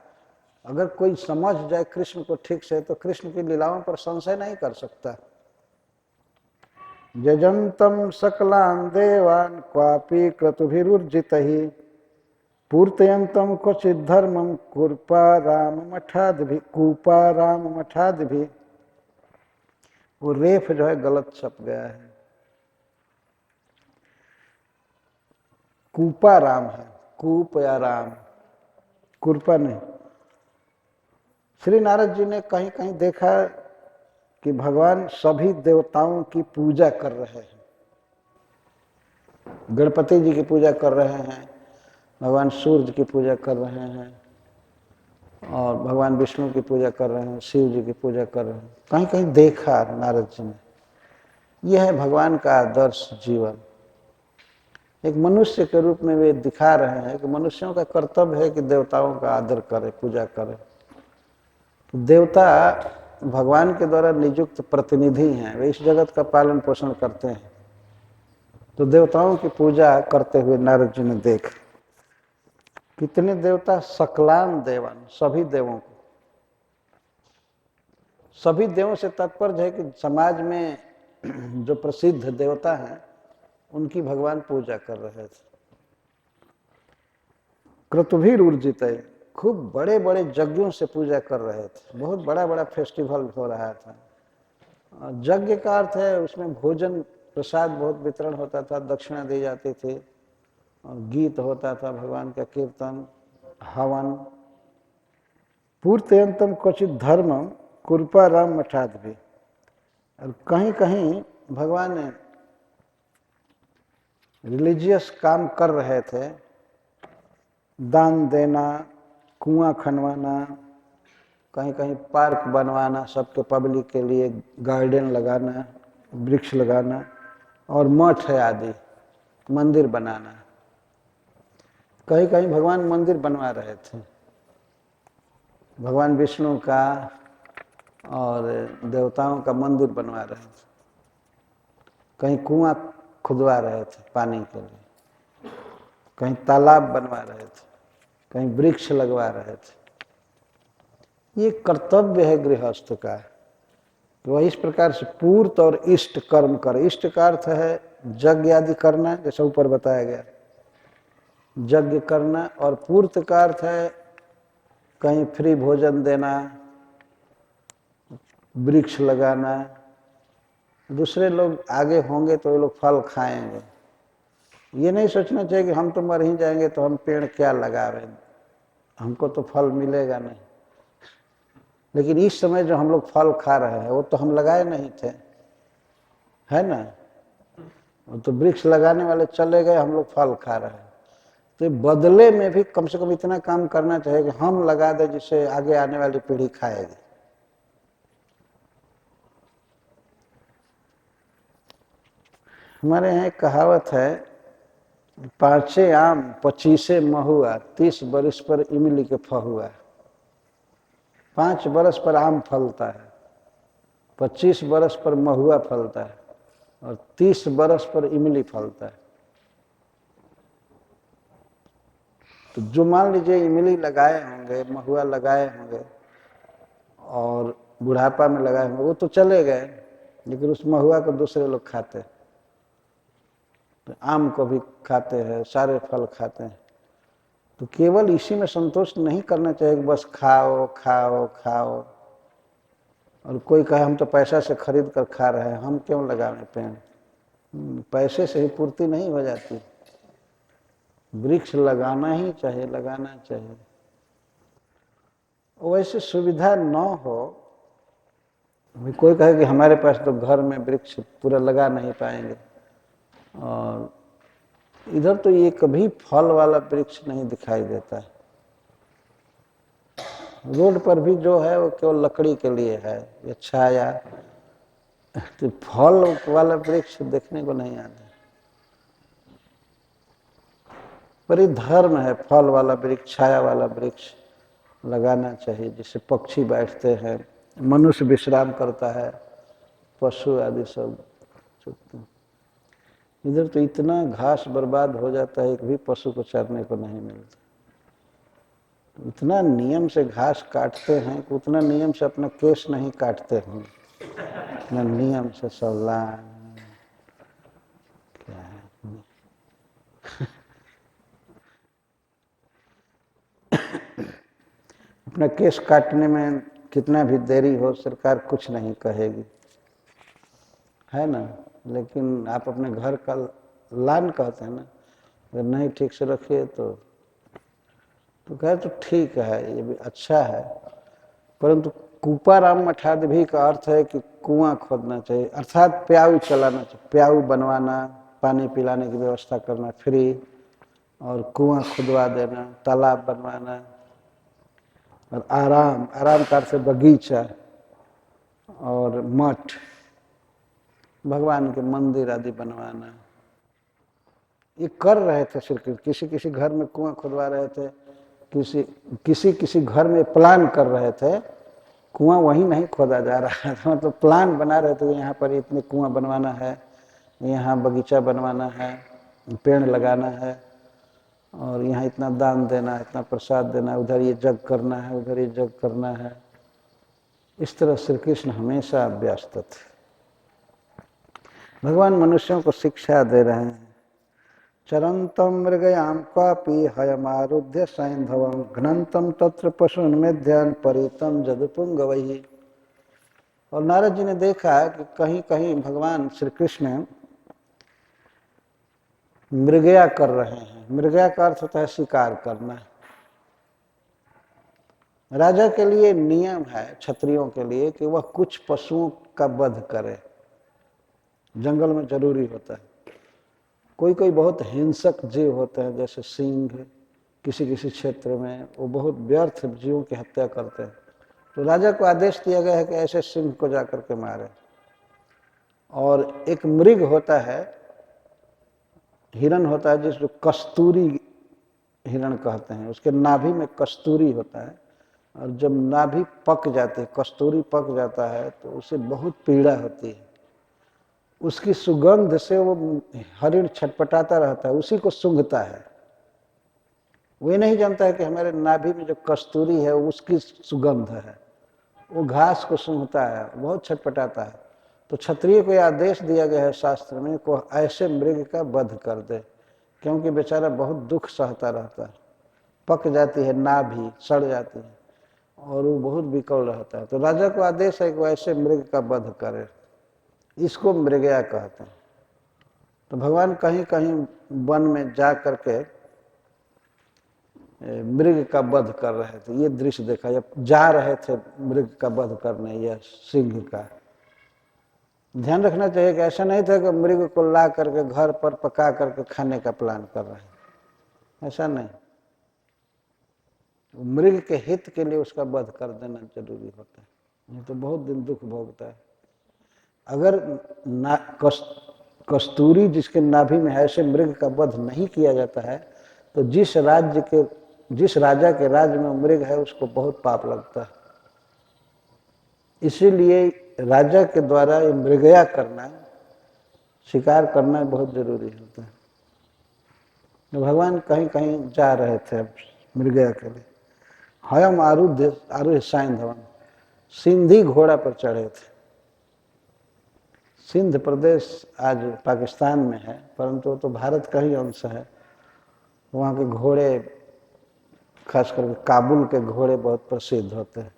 अगर कोई समझ जाए कृष्ण को ठीक से तो कृष्ण की लीलाओं पर संशय नहीं कर सकता। यजंतम सकलान देवान क्वापि क्रतुभिरुर्जितहि पूर्तयंतम क्वचित धर्मम कूपा राम मठाद भी। वो रेफ जो है गलत छप गया है, कूपा राम है, कूप या राम, कुरपा नहीं। श्री नारद जी ने कहीं कहीं देखा कि भगवान सभी देवताओं की पूजा कर रहे हैं। गणपति जी की पूजा कर रहे हैं, भगवान सूर्य की पूजा कर रहे हैं, और भगवान विष्णु की पूजा कर रहे हैं, शिव जी की पूजा कर रहे हैं। कहीं कहीं देखा नारद जी ने। यह है भगवान का आदर्श जीवन। एक मनुष्य के रूप में वे दिखा रहे हैं कि मनुष्यों का कर्तव्य है कि देवताओं का आदर करे, पूजा करे। देवता भगवान के द्वारा नियुक्त प्रतिनिधि हैं, वे इस जगत का पालन पोषण करते हैं। तो देवताओं की पूजा करते हुए नारद जी ने देख, कितने देवता, सकलान देवान, सभी देवों को। सभी देवों से तात्पर्य है कि समाज में जो प्रसिद्ध देवता हैं उनकी भगवान पूजा कर रहे थे। क्रतुभिरुर्जित, खूब बड़े बड़े यज्ञों से पूजा कर रहे थे। बहुत बड़ा बड़ा फेस्टिवल हो रहा था। यज्ञ का अर्थ है उसमें भोजन प्रसाद बहुत वितरण होता था, दक्षिणा दी जाती थी, और गीत होता था, भगवान का कीर्तन, हवन। पूर्तयंतम क्वचित धर्मम कुरपा राम मठाद भी। और कहीं कहीं भगवान रिलीजियस काम कर रहे थे, दान देना, कुआं खनवाना, कहीं कहीं पार्क बनवाना सबके पब्लिक के लिए, गार्डन लगाना, वृक्ष लगाना, और मठ है आदि, मंदिर बनाना। कहीं कहीं भगवान मंदिर बनवा रहे थे, भगवान विष्णु का और देवताओं का मंदिर बनवा रहे थे। कहीं कुआं खुदवा रहे थे पानी के लिए, कहीं तालाब बनवा रहे थे, कहीं वृक्ष लगवा रहे थे। ये कर्तव्य है गृहस्थ का। तो वह इस प्रकार से पूर्त और इष्ट कर्म करे। इष्ट का अर्थ है यज्ञ आदि करना, जैसा ऊपर बताया गया, यज्ञ करना। और पूर्त का अर्थ है कहीं फ्री भोजन देना, वृक्ष लगाना। दूसरे लोग आगे होंगे तो ये लोग फल खाएंगे। ये नहीं सोचना चाहिए कि हम तो मर ही जाएंगे तो हम पेड़ क्या लगावे, हमको तो फल मिलेगा नहीं। लेकिन इस समय जो हम लोग फल खा रहे हैं वो तो हम लगाए नहीं थे, है ना। वो तो वृक्ष लगाने वाले चले गए, हम लोग फल खा रहे हैं। तो बदले में भी कम से कम इतना काम करना चाहिए कि हम लगा दें जिससे आगे आने वाली पीढ़ी खाएगी। हमारे यहाँ एक कहावत है, 5 आम 25 महुआ, 30 बरस पर इमली के फहुआ। 5 बरस पर आम फलता है, 25 बरस पर महुआ फलता है, और 30 बरस पर इमली फलता है। तो जो मान लीजिए इमली लगाए होंगे, महुआ लगाए होंगे और बुढ़ापा में लगाए होंगे, वो तो चले गए, लेकिन उस महुआ को दूसरे लोग खाते हैं, तो आम को भी खाते हैं, सारे फल खाते हैं। तो केवल इसी में संतोष नहीं करना चाहिए कि बस खाओ खाओ खाओ, और कोई कहे हम तो पैसा से खरीद कर खा रहे हैं, हम क्यों लगाएं पेड़। पैसे से ही पूर्ति नहीं हो जाती, वृक्ष लगाना ही चाहिए, लगाना चाहिए। वैसे सुविधा न हो, कोई कहे कि हमारे पास तो घर में वृक्ष पूरा लगा नहीं पाएंगे, और इधर तो ये कभी फल वाला वृक्ष नहीं दिखाई देता है। रोड पर भी जो है वो केवल लकड़ी के लिए है, या छाया, तो फल वाला वृक्ष देखने को नहीं आता। पर ये धर्म है, फल वाला वृक्ष, छाया वाला वृक्ष लगाना चाहिए, जिससे पक्षी बैठते हैं, मनुष्य विश्राम करता है, पशु आदि सब। इधर तो इतना घास बर्बाद हो जाता है, एक भी पशु को चरने को नहीं मिलता। इतना नियम से घास काटते हैं कि उतना नियम से अपना केस नहीं काटते हैं, इतना नियम से सब लाइन। अपना केस काटने में कितना भी देरी हो सरकार कुछ नहीं कहेगी, है ना। लेकिन आप अपने घर का लान कहते हैं ना, अगर नहीं ठीक से रखिए तो कहे तो ठीक है, ये भी अच्छा है। परंतु कूपाराम मठादि का अर्थ है कि कुआं खोदना चाहिए, अर्थात प्याऊ चलाना चाहिए, प्याऊ बनवाना, पानी पिलाने की व्यवस्था करना फ्री, और कुआं खुदवा देना, तालाब बनवाना, और आराम कार से बगीचा और मठ, भगवान के मंदिर आदि बनवाना, ये कर रहे थे श्री कृष्ण। किसी किसी घर में कुआं खुदवा रहे थे, किसी घर में प्लान कर रहे थे, कुआं वहीं नहीं खोदा जा रहा था, मतलब प्लान बना रहे थे यहाँ पर इतने कुआं बनवाना है, यहाँ बगीचा बनवाना है, पेड़ लगाना है, और यहाँ इतना दान देना है, इतना प्रसाद देना है, उधर ये जग करना है, उधर ये जग करना है। इस तरह श्री कृष्ण हमेशा व्यस्त थे। भगवान मनुष्यों को शिक्षा दे रहे हैं। चरंतम मृगयाम क्वापि हयमारुध्य सैंधवम घ्नंतम तत्र पशुन्मेध्यान परितम जदुपुंगवैः। और नारद जी ने देखा कि कहीं कहीं भगवान श्री कृष्ण मृगया कर रहे हैं। मृगया का अर्थ होता है शिकार करना। राजा के लिए नियम है, क्षत्रियों के लिए, कि वह कुछ पशुओं का वध करे, जंगल में जरूरी होता है। कोई कोई बहुत हिंसक जीव होते हैं, जैसे सिंह, किसी किसी क्षेत्र में वो बहुत व्यर्थ जीवों की हत्या करते हैं, तो राजा को आदेश दिया गया है कि ऐसे सिंह को जाकर के मारे। और एक मृग होता है, हिरण होता है, जिसको कस्तूरी हिरण कहते हैं, उसके नाभि में कस्तूरी होता है, और जब नाभि पक जाती है, कस्तूरी पक जाता है, तो उसे बहुत पीड़ा होती है। उसकी सुगंध से वो हरिण छटपटाता रहता है, उसी को सूंघता है। वो ये नहीं जानता है कि हमारे नाभि में जो कस्तूरी है उसकी सुगंध है। वो घास को सूंघता है, बहुत छटपटाता है। तो क्षत्रिय को यह आदेश दिया गया है शास्त्र में को ऐसे मृग का वध कर दे, क्योंकि बेचारा बहुत दुख सहता रहता है, पक जाती है नाभि, सड़ जाती है, और वो बहुत विकल रहता है। तो राजा को आदेश है कि वो ऐसे मृग का वध करे, इसको मृगया कहते हैं। तो भगवान कहीं कहीं वन में जा करके मृग का वध कर रहे थे, ये दृश्य देखा, जब जा रहे थे मृग का वध करने या सिंह का। ध्यान रखना चाहिए कि ऐसा नहीं था कि मृग को ला करके घर पर पका करके खाने का प्लान कर रहे हैं, ऐसा नहीं। मृग के हित के लिए उसका वध कर देना जरूरी होता है, नहीं तो बहुत दिन दुख भोगता है। अगर कस्तूरी जिसके नाभि में है, ऐसे मृग का वध नहीं किया जाता है, तो जिस राजा के राज्य में मृग है उसको बहुत पाप लगता है। इसीलिए राजा के द्वारा ये मृगया करना, शिकार करना बहुत जरूरी होता है। तो भगवान कहीं कहीं जा रहे थे मृगया के लिए। हयम आरुह्य सैंधवम, सिंधी घोड़ा पर चढ़े थे। सिंध प्रदेश आज पाकिस्तान में है, परंतु तो भारत का ही अंश है। वहाँ के घोड़े, खास करके काबुल के घोड़े बहुत प्रसिद्ध होते हैं।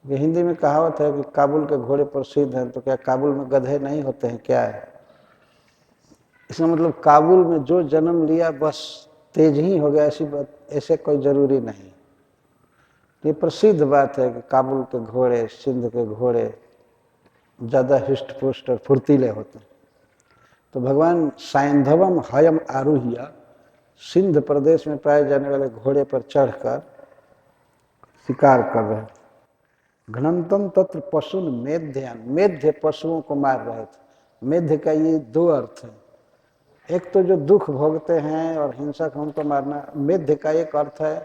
ये हिंदी में कहावत है कि काबुल के घोड़े प्रसिद्ध हैं, तो क्या काबुल में गधे नहीं होते हैं क्या है? इसका मतलब काबुल में जो जन्म लिया बस तेज ही हो गया, ऐसी बात, ऐसे कोई जरूरी नहीं। ये प्रसिद्ध बात है कि काबुल के घोड़े, सिंध के घोड़े ज़्यादा हिष्ट पुष्ट और फुर्तीले होते हैं। तो भगवान सैंधवम हयम आरुह्य, सिंध प्रदेश में पाए जाने वाले घोड़े पर चढ़कर शिकार कर रहे हैं। घ्नंतम तत्र पशुन मेध्यान, मेध्य पशुओं को मार रहे थे। मेध्य का ये दो अर्थ है, एक तो जो दुख भोगते हैं और हिंसक उनको मारना। मेध्य का एक अर्थ है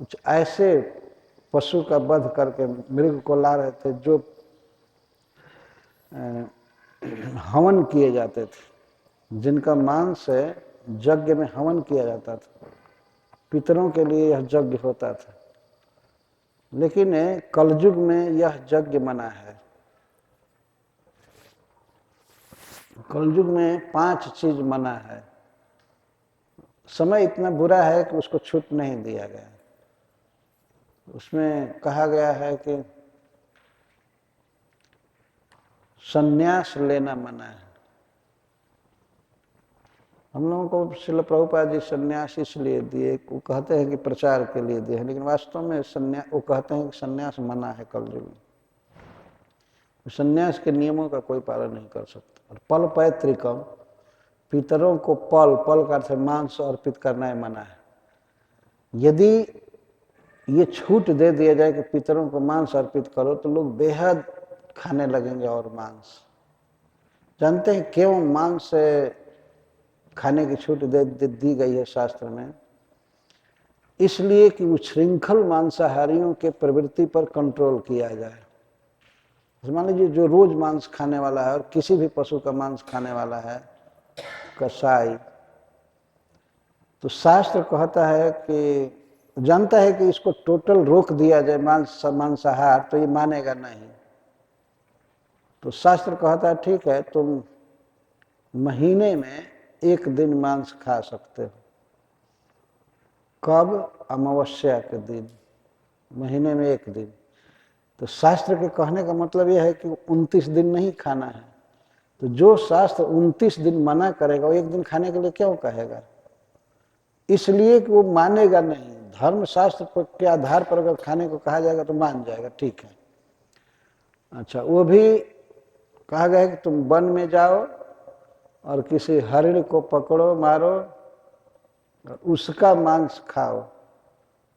कुछ ऐसे पशु का वध करके मृग को ला रहे थे जो हवन किए जाते थे, जिनका मांस यज्ञ में हवन किया जाता था, पितरों के लिए यह यज्ञ होता था। लेकिन कलयुग में यह यज्ञ मना है। कलयुग में 5 चीज मना है। समय इतना बुरा है कि उसको छूट नहीं दिया गया। उसमें कहा गया है कि संन्यास लेना मना है। हम लोगों को श्रील प्रभुपाद जी संन्यास इसलिए दिए, वो कहते हैं कि प्रचार के लिए दिए हैं, लेकिन वास्तव में संन्यास, वो कहते हैं कि संन्यास मना है कलयुग में। संन्यास के नियमों का कोई पालन नहीं कर सकता। और पल पैतृकम, पितरों को पल, पल का अर्थ मांस अर्पित करना है मना है। यदि ये छूट दे दिया जाए कि पितरों को मांस अर्पित करो तो लोग बेहद खाने लगेंगे और मांस। जानते हैं क्यों मांस से खाने की छूट दी गई है शास्त्र में? इसलिए कि उच्छृंखल मांसाहारियों के प्रवृत्ति पर कंट्रोल किया जाए। मान लीजिए जो रोज मांस खाने वाला है और किसी भी पशु का मांस खाने वाला है, कसाई, तो शास्त्र कहता है कि जानता है कि इसको टोटल रोक दिया जाए मांसाहार तो ये मानेगा नहीं। तो शास्त्र कहता है ठीक है, तुम महीने में एक दिन मांस खा सकते हो। कब? अमावस्या के दिन, महीने में एक दिन। तो शास्त्र के कहने का मतलब यह है कि 29 दिन नहीं खाना है। तो जो शास्त्र 29 दिन मना करेगा वो एक दिन खाने के लिए क्यों कहेगा? इसलिए कि वो मानेगा नहीं। धर्म शास्त्र के आधार पर अगर खाने को कहा जाएगा तो मान जाएगा, ठीक है। अच्छा, वो भी कहा गया है कि तुम वन में जाओ और किसी हरिण को पकड़ो, मारो, उसका मांस खाओ,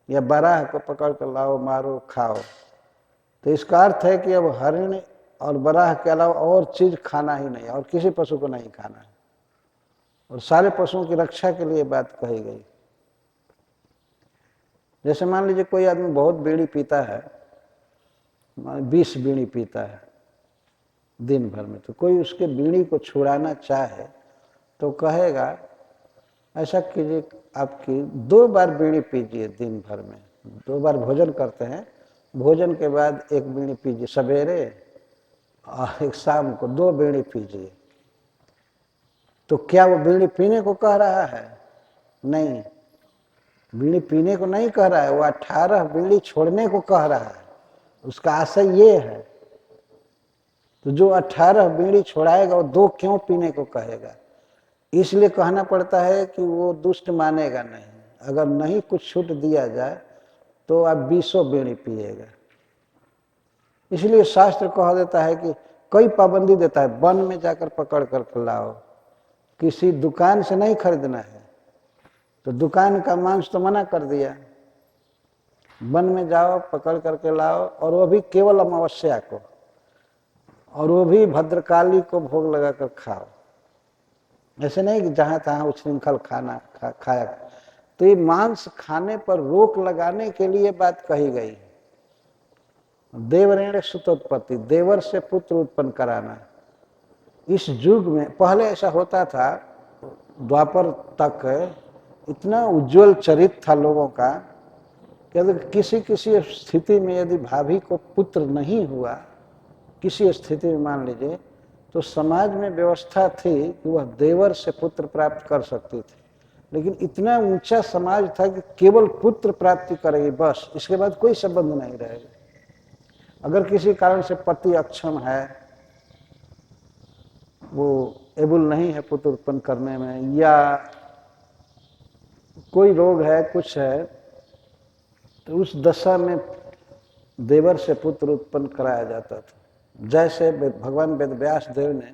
या बराह को पकड़ कर लाओ, मारो, खाओ। तो इसका अर्थ है कि अब हरिण और बराह के अलावा और चीज खाना ही नहीं, और किसी पशु को नहीं खाना है। और सारे पशुओं की रक्षा के लिए बात कही गई। जैसे मान लीजिए कोई आदमी बहुत बीड़ी पीता है, 20 बीड़ी पीता है दिन भर में, तो कोई उसके बीड़ी को छुड़ाना चाहे तो कहेगा ऐसा कीजिए, आपकी 2 बार बीड़ी पीजिए दिन भर में। 2 बार भोजन करते हैं, भोजन के बाद 1 बीड़ी पीजिए सवेरे और एक शाम को 2 बीड़ी पीजिए। तो क्या वो बीड़ी पीने को कह रहा है? नहीं, बीड़ी पीने को नहीं कह रहा है, वो 18 बीड़ी छोड़ने को कह रहा है। उसका आशय ये है। तो जो 18 बीड़ी छोड़ाएगा वो 2 क्यों पीने को कहेगा? इसलिए कहना पड़ता है कि वो दुष्ट मानेगा नहीं। अगर नहीं कुछ छूट दिया जाए तो आप 20 बीड़ी पिएगा। इसलिए शास्त्र कह देता है कि कई पाबंदी देता है, वन में जाकर पकड़ कर लाओ, किसी दुकान से नहीं खरीदना है। तो दुकान का मांस तो मना कर दिया, वन में जाओ, पकड़ करके लाओ, और वो भी केवल अमावस्या को, और वो भी भद्रकाली को भोग लगाकर खाओ। ऐसे नहीं कि जहां तहां उच्छृंखल खाना खाया। तो ये मांस खाने पर रोक लगाने के लिए बात कही गई। देवरेण सुतोत्पत्ति, देवर से पुत्र उत्पन्न कराना। इस युग में पहले ऐसा होता था, द्वापर तक इतना उज्जवल चरित्र था लोगों का कि अगर किसी स्थिति में यदि भाभी को पुत्र नहीं हुआ, किसी स्थिति में मान लीजिए, तो समाज में व्यवस्था थी कि वह देवर से पुत्र प्राप्त कर सकती थी। लेकिन इतना ऊंचा समाज था कि केवल पुत्र प्राप्ति करेगी बस, इसके बाद कोई संबंध नहीं रहेगा। अगर किसी कारण से पति अक्षम है, वो एबल नहीं है पुत्र उत्पन्न करने में, या कोई रोग है, कुछ है, तो उस दशा में देवर से पुत्र उत्पन्न कराया जाता था। जैसे भगवान वेदव्यास देव ने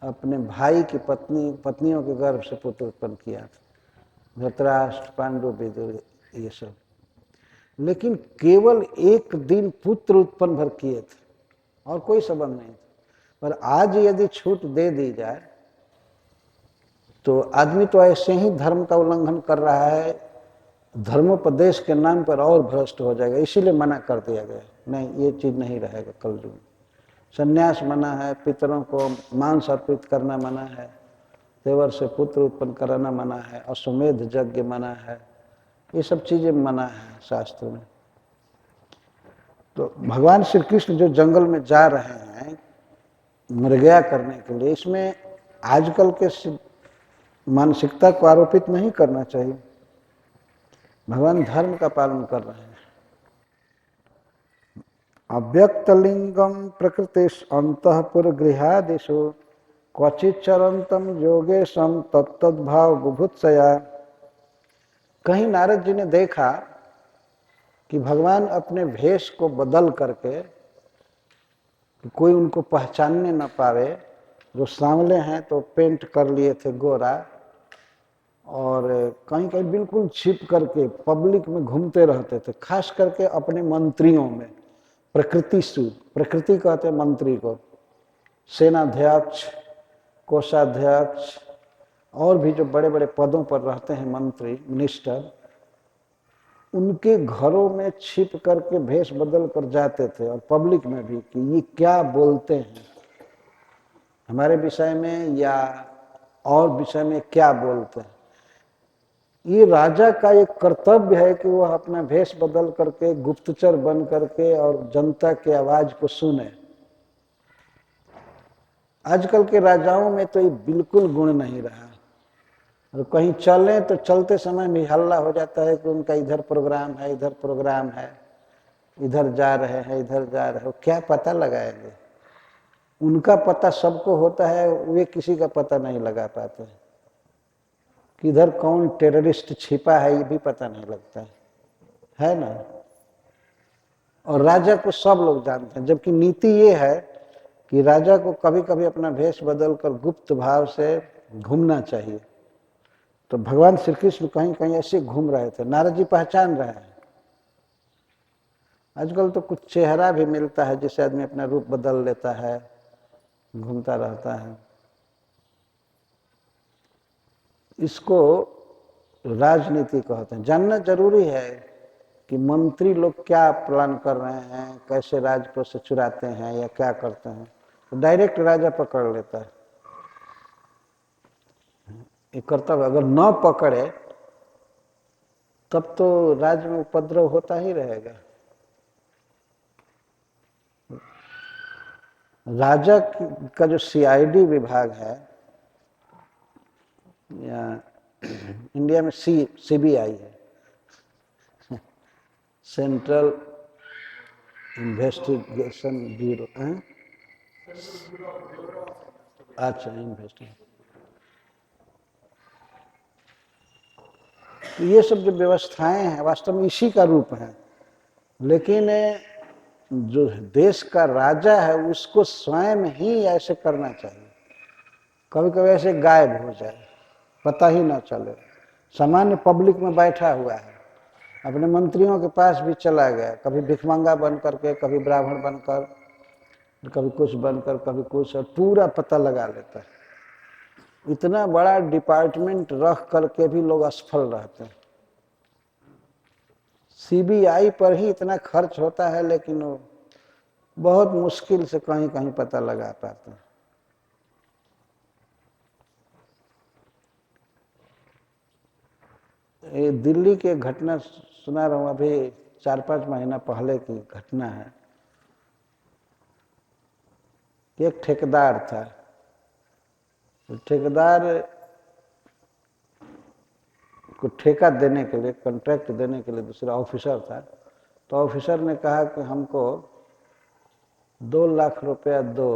अपने भाई की पत्नियों के गर्भ से पुत्र उत्पन्न किया था, धृतराष्ट्र, पांडु, विदुर, ये सब। लेकिन केवल 1 दिन पुत्र उत्पन्न भर किए थे और कोई संबंध नहीं था। पर आज यदि छूट दे दी जाए तो आदमी तो ऐसे ही धर्म का उल्लंघन कर रहा है, धर्मोपदेश के नाम पर और भ्रष्ट हो जाएगा। इसीलिए मना कर दिया गया, नहीं ये चीज नहीं रहेगा कलयुग में। संन्यास मना है, पितरों को मांस अर्पित करना मना है, देवर से पुत्र उत्पन्न कराना मना है, अश्वमेध यज्ञ मना है, ये सब चीजें मना है शास्त्र में। तो भगवान श्री कृष्ण जो जंगल में जा रहे हैं मृगया करने के लिए, इसमें आजकल के मानसिकता को आरोपित नहीं करना चाहिए। भगवान धर्म का पालन कर रहे हैं। अव्यक्तलिंगम प्रकृति अंतपुर गृहादिषु क्वचिच्चरंतम योगेशम तत्तद्भाव बुभुत्सया। कहीं नारद जी ने देखा कि भगवान अपने भेष को बदल करके कि कोई उनको पहचानने न पावे, जो सांवले हैं तो पेंट कर लिए थे गोरा, और कहीं कहीं बिल्कुल छिप करके पब्लिक में घूमते रहते थे, खास करके अपने मंत्रियों में। प्रकृति कहते हैं मंत्री को, सेनाध्यक्ष, कोषाध्यक्ष और भी जो बड़े बड़े पदों पर रहते हैं मंत्री, मिनिस्टर, उनके घरों में छिप करके भेष बदल कर जाते थे, और पब्लिक में भी, कि ये क्या बोलते हैं हमारे विषय में या और विषय में क्या बोलते हैं। ये राजा का एक कर्तव्य है कि वह अपना भेष बदल करके गुप्तचर बन करके और जनता की आवाज को सुने। आजकल के राजाओं में तो ये बिल्कुल गुण नहीं रहा, और कहीं चले तो चलते समय भी हल्ला हो जाता है कि उनका इधर प्रोग्राम है, इधर प्रोग्राम है, इधर जा रहे हैं, इधर जा रहे हो। क्या पता लगाएंगे? उनका पता सबको होता है, वे किसी का पता नहीं लगा पाते। किधर कौन टेररिस्ट छिपा है ये भी पता नहीं लगता है ना। और राजा को सब लोग जानते हैं, जबकि नीति ये है कि राजा को कभी कभी अपना भेष बदल कर गुप्त भाव से घूमना चाहिए। तो भगवान श्री कृष्ण कहीं कहीं ऐसे घूम रहे थे, नारद जी पहचान रहे हैं। आजकल तो कुछ चेहरा भी मिलता है जिससे आदमी अपना रूप बदल लेता है, घूमता रहता है। इसको राजनीति कहते हैं। जानना जरूरी है कि मंत्री लोग क्या प्लान कर रहे हैं, कैसे राज को से चुराते हैं या क्या करते हैं, तो डायरेक्ट राजा पकड़ लेता है। ये कर्तव्य अगर न पकड़े तब तो राज्य में उपद्रव होता ही रहेगा। राजा का जो सीआईडी विभाग है, या इंडिया में सीबीआई है, सेंट्रल इन्वेस्टिगेशन ब्यूरो है। अच्छा, इन्वेस्टिगेशन। तो ये सब जो व्यवस्थाएं हैं वास्तव में इसी का रूप है, लेकिन जो देश का राजा है उसको स्वयं ही ऐसे करना चाहिए। कभी कभी ऐसे गायब हो जाए, पता ही ना चले, सामान्य पब्लिक में बैठा हुआ है, अपने मंत्रियों के पास भी चला गया, कभी भिखमंगा बन करके, कभी ब्राह्मण बनकर, कभी कुछ बनकर, कभी कुछ, और पूरा पता लगा लेता है। इतना बड़ा डिपार्टमेंट रख करके भी लोग असफल रहते हैं। सीबीआई पर ही इतना खर्च होता है, लेकिन वो बहुत मुश्किल से कहीं कहीं पता लगा पाते हैं। ये दिल्ली की घटना सुना रहा हूँ, अभी 4-5 महीना पहले की घटना है। एक ठेकेदार था, ठेकेदार को ठेका देने के लिए, कॉन्ट्रैक्ट देने के लिए दूसरा ऑफिसर था, तो ऑफिसर ने कहा कि हमको 2 लाख रुपया दो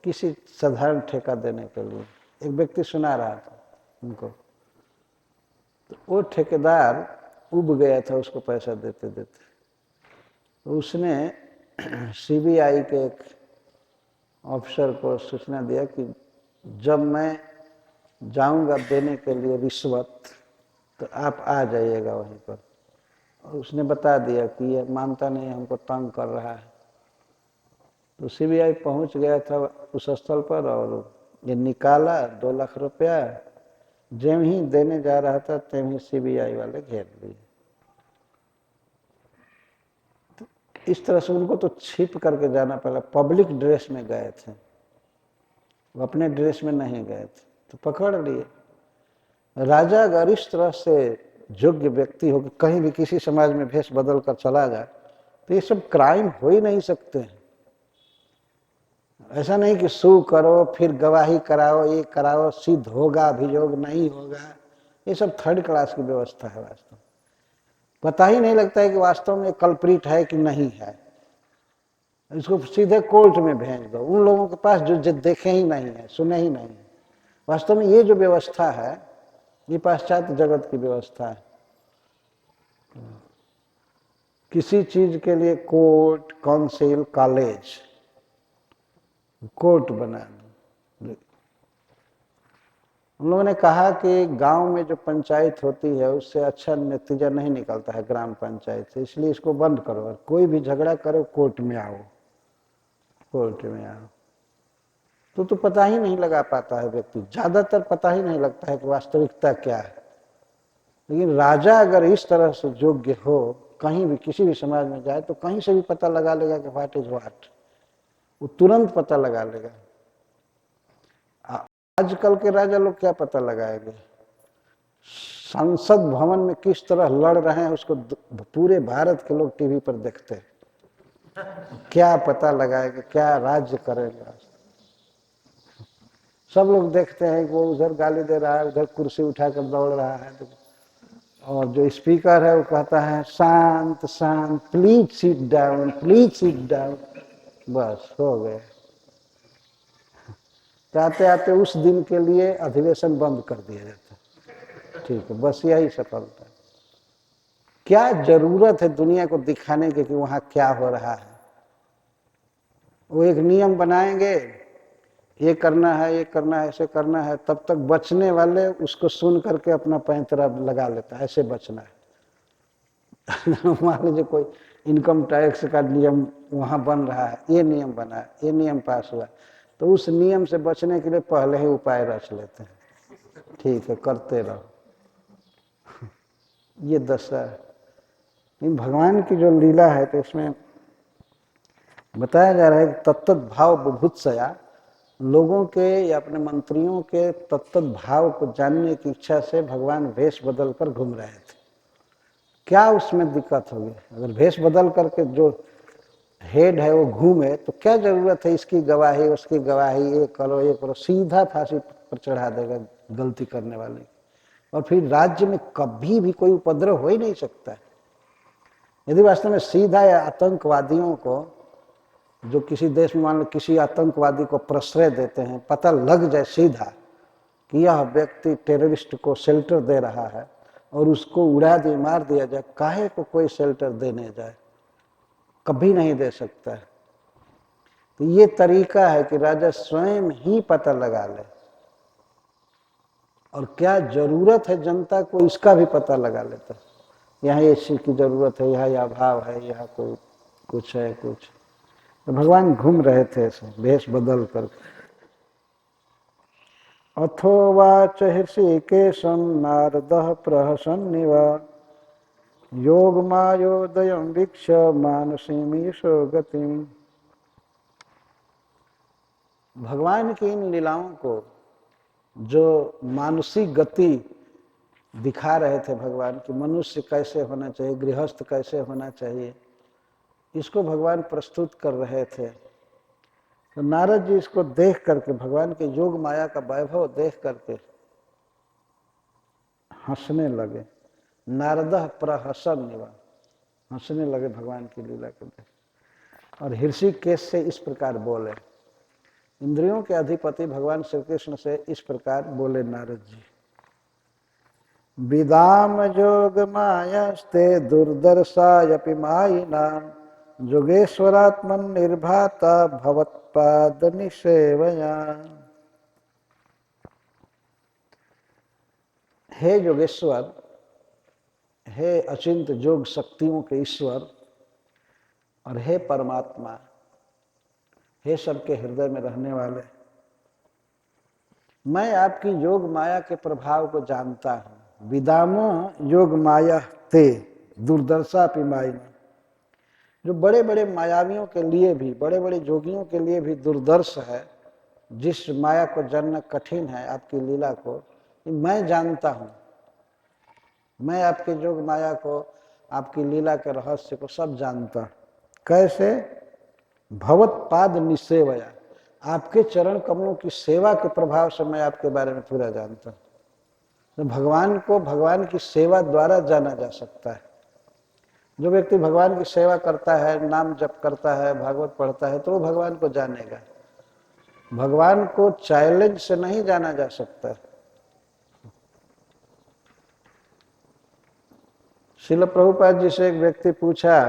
किसी साधारण ठेका देने के लिए। एक व्यक्ति सुना रहा था उनको, तो वो ठेकेदार उब गया था उसको पैसा देते देते। तो उसने सीबीआई के एक ऑफिसर को सूचना दिया कि जब मैं जाऊंगा देने के लिए रिश्वत, तो आप आ जाइएगा वहीं पर। और उसने बता दिया कि ये मानता नहीं, हमको तंग कर रहा है। तो सीबीआई पहुंच गया था उस स्थल पर, और ये निकाला 2 लाख रुपया। जब ही देने जा रहा था तब ही सीबीआई वाले घेर लिए। तो इस तरह से उनको तो छिप करके जाना पड़ा। पब्लिक ड्रेस में गए थे, वो अपने ड्रेस में नहीं गए थे, तो पकड़ लिए। राजा अगर इस तरह से योग्य व्यक्ति हो कि कहीं भी किसी समाज में भेष बदल कर चला जाए, तो ये सब क्राइम हो ही नहीं सकते हैं। ऐसा नहीं कि सू करो फिर गवाही कराओ, ये कराओ, सिद्ध होगा अभियोग नहीं होगा, ये सब थर्ड क्लास की व्यवस्था है। वास्तव पता ही नहीं लगता है कि वास्तव में कल्प्रिट है कि नहीं है। इसको सीधे कोर्ट में भेज दो, उन लोगों के पास जो देखे ही नहीं है, सुने ही नहीं है। वास्तव में ये जो व्यवस्था है ये पाश्चात्य जगत की व्यवस्था है। किसी चीज के लिए कोर्ट, काउंसिल, कॉलेज, कोर्ट बना दो। उन लोगों ने कहा कि गांव में जो पंचायत होती है उससे अच्छा नतीजा नहीं निकलता है ग्राम पंचायत से, इसलिए इसको बंद करो और कोई भी झगड़ा करो कोर्ट में आओ, कोर्ट में आओ। तो पता ही नहीं लगा पाता है व्यक्ति, ज्यादातर पता ही नहीं लगता है कि वास्तविकता क्या है। लेकिन राजा अगर इस तरह से योग्य हो, कहीं भी किसी भी समाज में जाए तो कहीं से भी पता लगा लेगा कि व्हाट इज व्हाट, वो तुरंत पता लगा लेगा। आजकल के राजा लोग क्या पता लगाएंगे? संसद भवन में किस तरह लड़ रहे हैं उसको पूरे भारत के लोग टीवी पर देखते हैं, क्या पता लगाएंगे, क्या राज्य करेगा। सब लोग देखते हैं कि वो उधर गाली दे रहा है, उधर कुर्सी उठाकर दौड़ रहा है, और जो स्पीकर है वो कहता है शांत शांत, please sit down, please sit down, बस हो गए। आते आते उस दिन के लिए अधिवेशन बंद कर दिया जाता है। ठीक है, बस यही सफलता। क्या जरूरत है दुनिया को दिखाने की कि वहां क्या हो रहा है? वो एक नियम बनाएंगे, ये करना है, ये करना है, ऐसे करना है, तब तक बचने वाले उसको सुन करके अपना पैंतरा लगा लेता है, ऐसे बचना है। मान लीजिए कोई इनकम टैक्स का नियम वहां बन रहा है, ये नियम बना है, ये नियम पास हुआ, तो उस नियम से बचने के लिए पहले ही उपाय रच लेते हैं। ठीक है, करते रहो। ये दशा है। इन भगवान की जो लीला है तो इसमें बताया जा रहा है कि तत्त भाव बुभुत्सया, लोगों के या अपने मंत्रियों के तत्त भाव को जानने की इच्छा से भगवान भेष बदल कर घूम रहे थे। क्या उसमें दिक्कत होगी? अगर भेष बदल करके जो हेड है वो घूमे तो क्या जरूरत है इसकी गवाही, उसकी गवाही, ये करो ये करो, सीधा फांसी पर चढ़ा देगा गलती करने वाले। और फिर राज्य में कभी भी कोई उपद्रव हो ही नहीं सकता है। यदि वास्तव में सीधा या आतंकवादियों को, जो किसी देश में मान लो किसी आतंकवादी को प्रश्रय देते हैं, पता लग जाए सीधा कि यह व्यक्ति टेररिस्ट को शेल्टर दे रहा है और उसको उड़ा दिए, मार दिया जाए, काहे को कोई शेल्टर देने जाए? कभी नहीं दे सकता है। तो ये तरीका है कि राजा स्वयं ही पता लगा ले, और क्या जरूरत है जनता को इसका भी पता लगा लेता है। यहाँ ये चीज की जरूरत है, यहाँ अभाव है, यहाँ कोई कुछ है कुछ। तो भगवान घूम रहे थे ऐसे भेष बदल कर। अथोवाच हृषिकेशं नारदः प्रहसन्निव योगमायोदयं वीक्ष्य मानसीमीशो गतिम्। भगवान की इन लीलाओं को, जो मानसिक गति दिखा रहे थे भगवान की, मनुष्य कैसे होना चाहिए, गृहस्थ कैसे होना चाहिए, इसको भगवान प्रस्तुत कर रहे थे। तो नारद जी इसको देख करके, भगवान के योग माया का वैभव देख करके हंसने लगे। नारदः प्रहसन्निव, हंसने लगे भगवान की लीला को देख। और हृषिकेश से इस प्रकार बोले, इंद्रियों के अधिपति भगवान श्री कृष्ण से इस प्रकार बोले नारद जी। विदाम जोग मायास्ते दुर्दर्शायपि मायिनाम योगेश्वरात्मन निर्भाता भवत्पाद निसेवया। हे योगेश्वर, हे अचिंत जोग शक्तियों के ईश्वर, और हे परमात्मा, हे सबके हृदय में रहने वाले, मैं आपकी योग माया के प्रभाव को जानता हूं। विदामो योग माया ते दुर्दर्शा पिमायिना, जो बड़े बड़े मायावियों के लिए भी, बड़े बड़े जोगियों के लिए भी दुर्दर्श है, जिस माया को जानना कठिन है, आपकी लीला को मैं जानता हूं। मैं आपके योग माया को, आपकी लीला के रहस्य को सब जानता हूं। कैसे? भवत पाद निसेवया, आपके चरण कमलों की सेवा के प्रभाव से मैं आपके बारे में पूरा जानता हूं। तो भगवान को भगवान की सेवा द्वारा जाना जा सकता है। जो व्यक्ति भगवान की सेवा करता है, नाम जप करता है, भागवत पढ़ता है, तो वो भगवान को जानेगा। भगवान को चैलेंज से नहीं जाना जा सकता। श्रील प्रभुपाद जी से एक व्यक्ति पूछा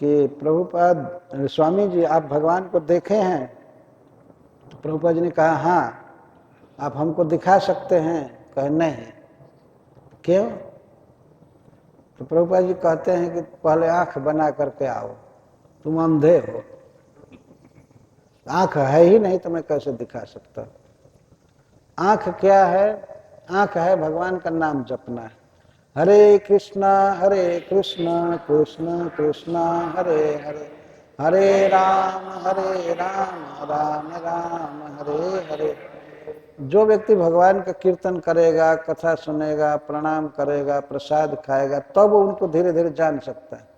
कि प्रभुपाद स्वामी जी, आप भगवान को देखे हैं? तो प्रभुपाद जी ने कहा, हाँ। आप हमको दिखा सकते हैं? कहे, नहीं। क्यों? तो प्रभुपाद जी कहते हैं कि पहले आंख बना करके आओ, तुम अंधे हो, आंख है ही नहीं तो मैं कैसे दिखा सकता? आंख क्या है? आंख है भगवान का नाम जपना है। हरे कृष्णा कृष्ण कृष्ण हरे हरे, हरे राम राम राम हरे हरे। जो व्यक्ति भगवान का कीर्तन करेगा, कथा सुनेगा, प्रणाम करेगा, प्रसाद खाएगा, तब वो उनको धीरे धीरे जान सकता है।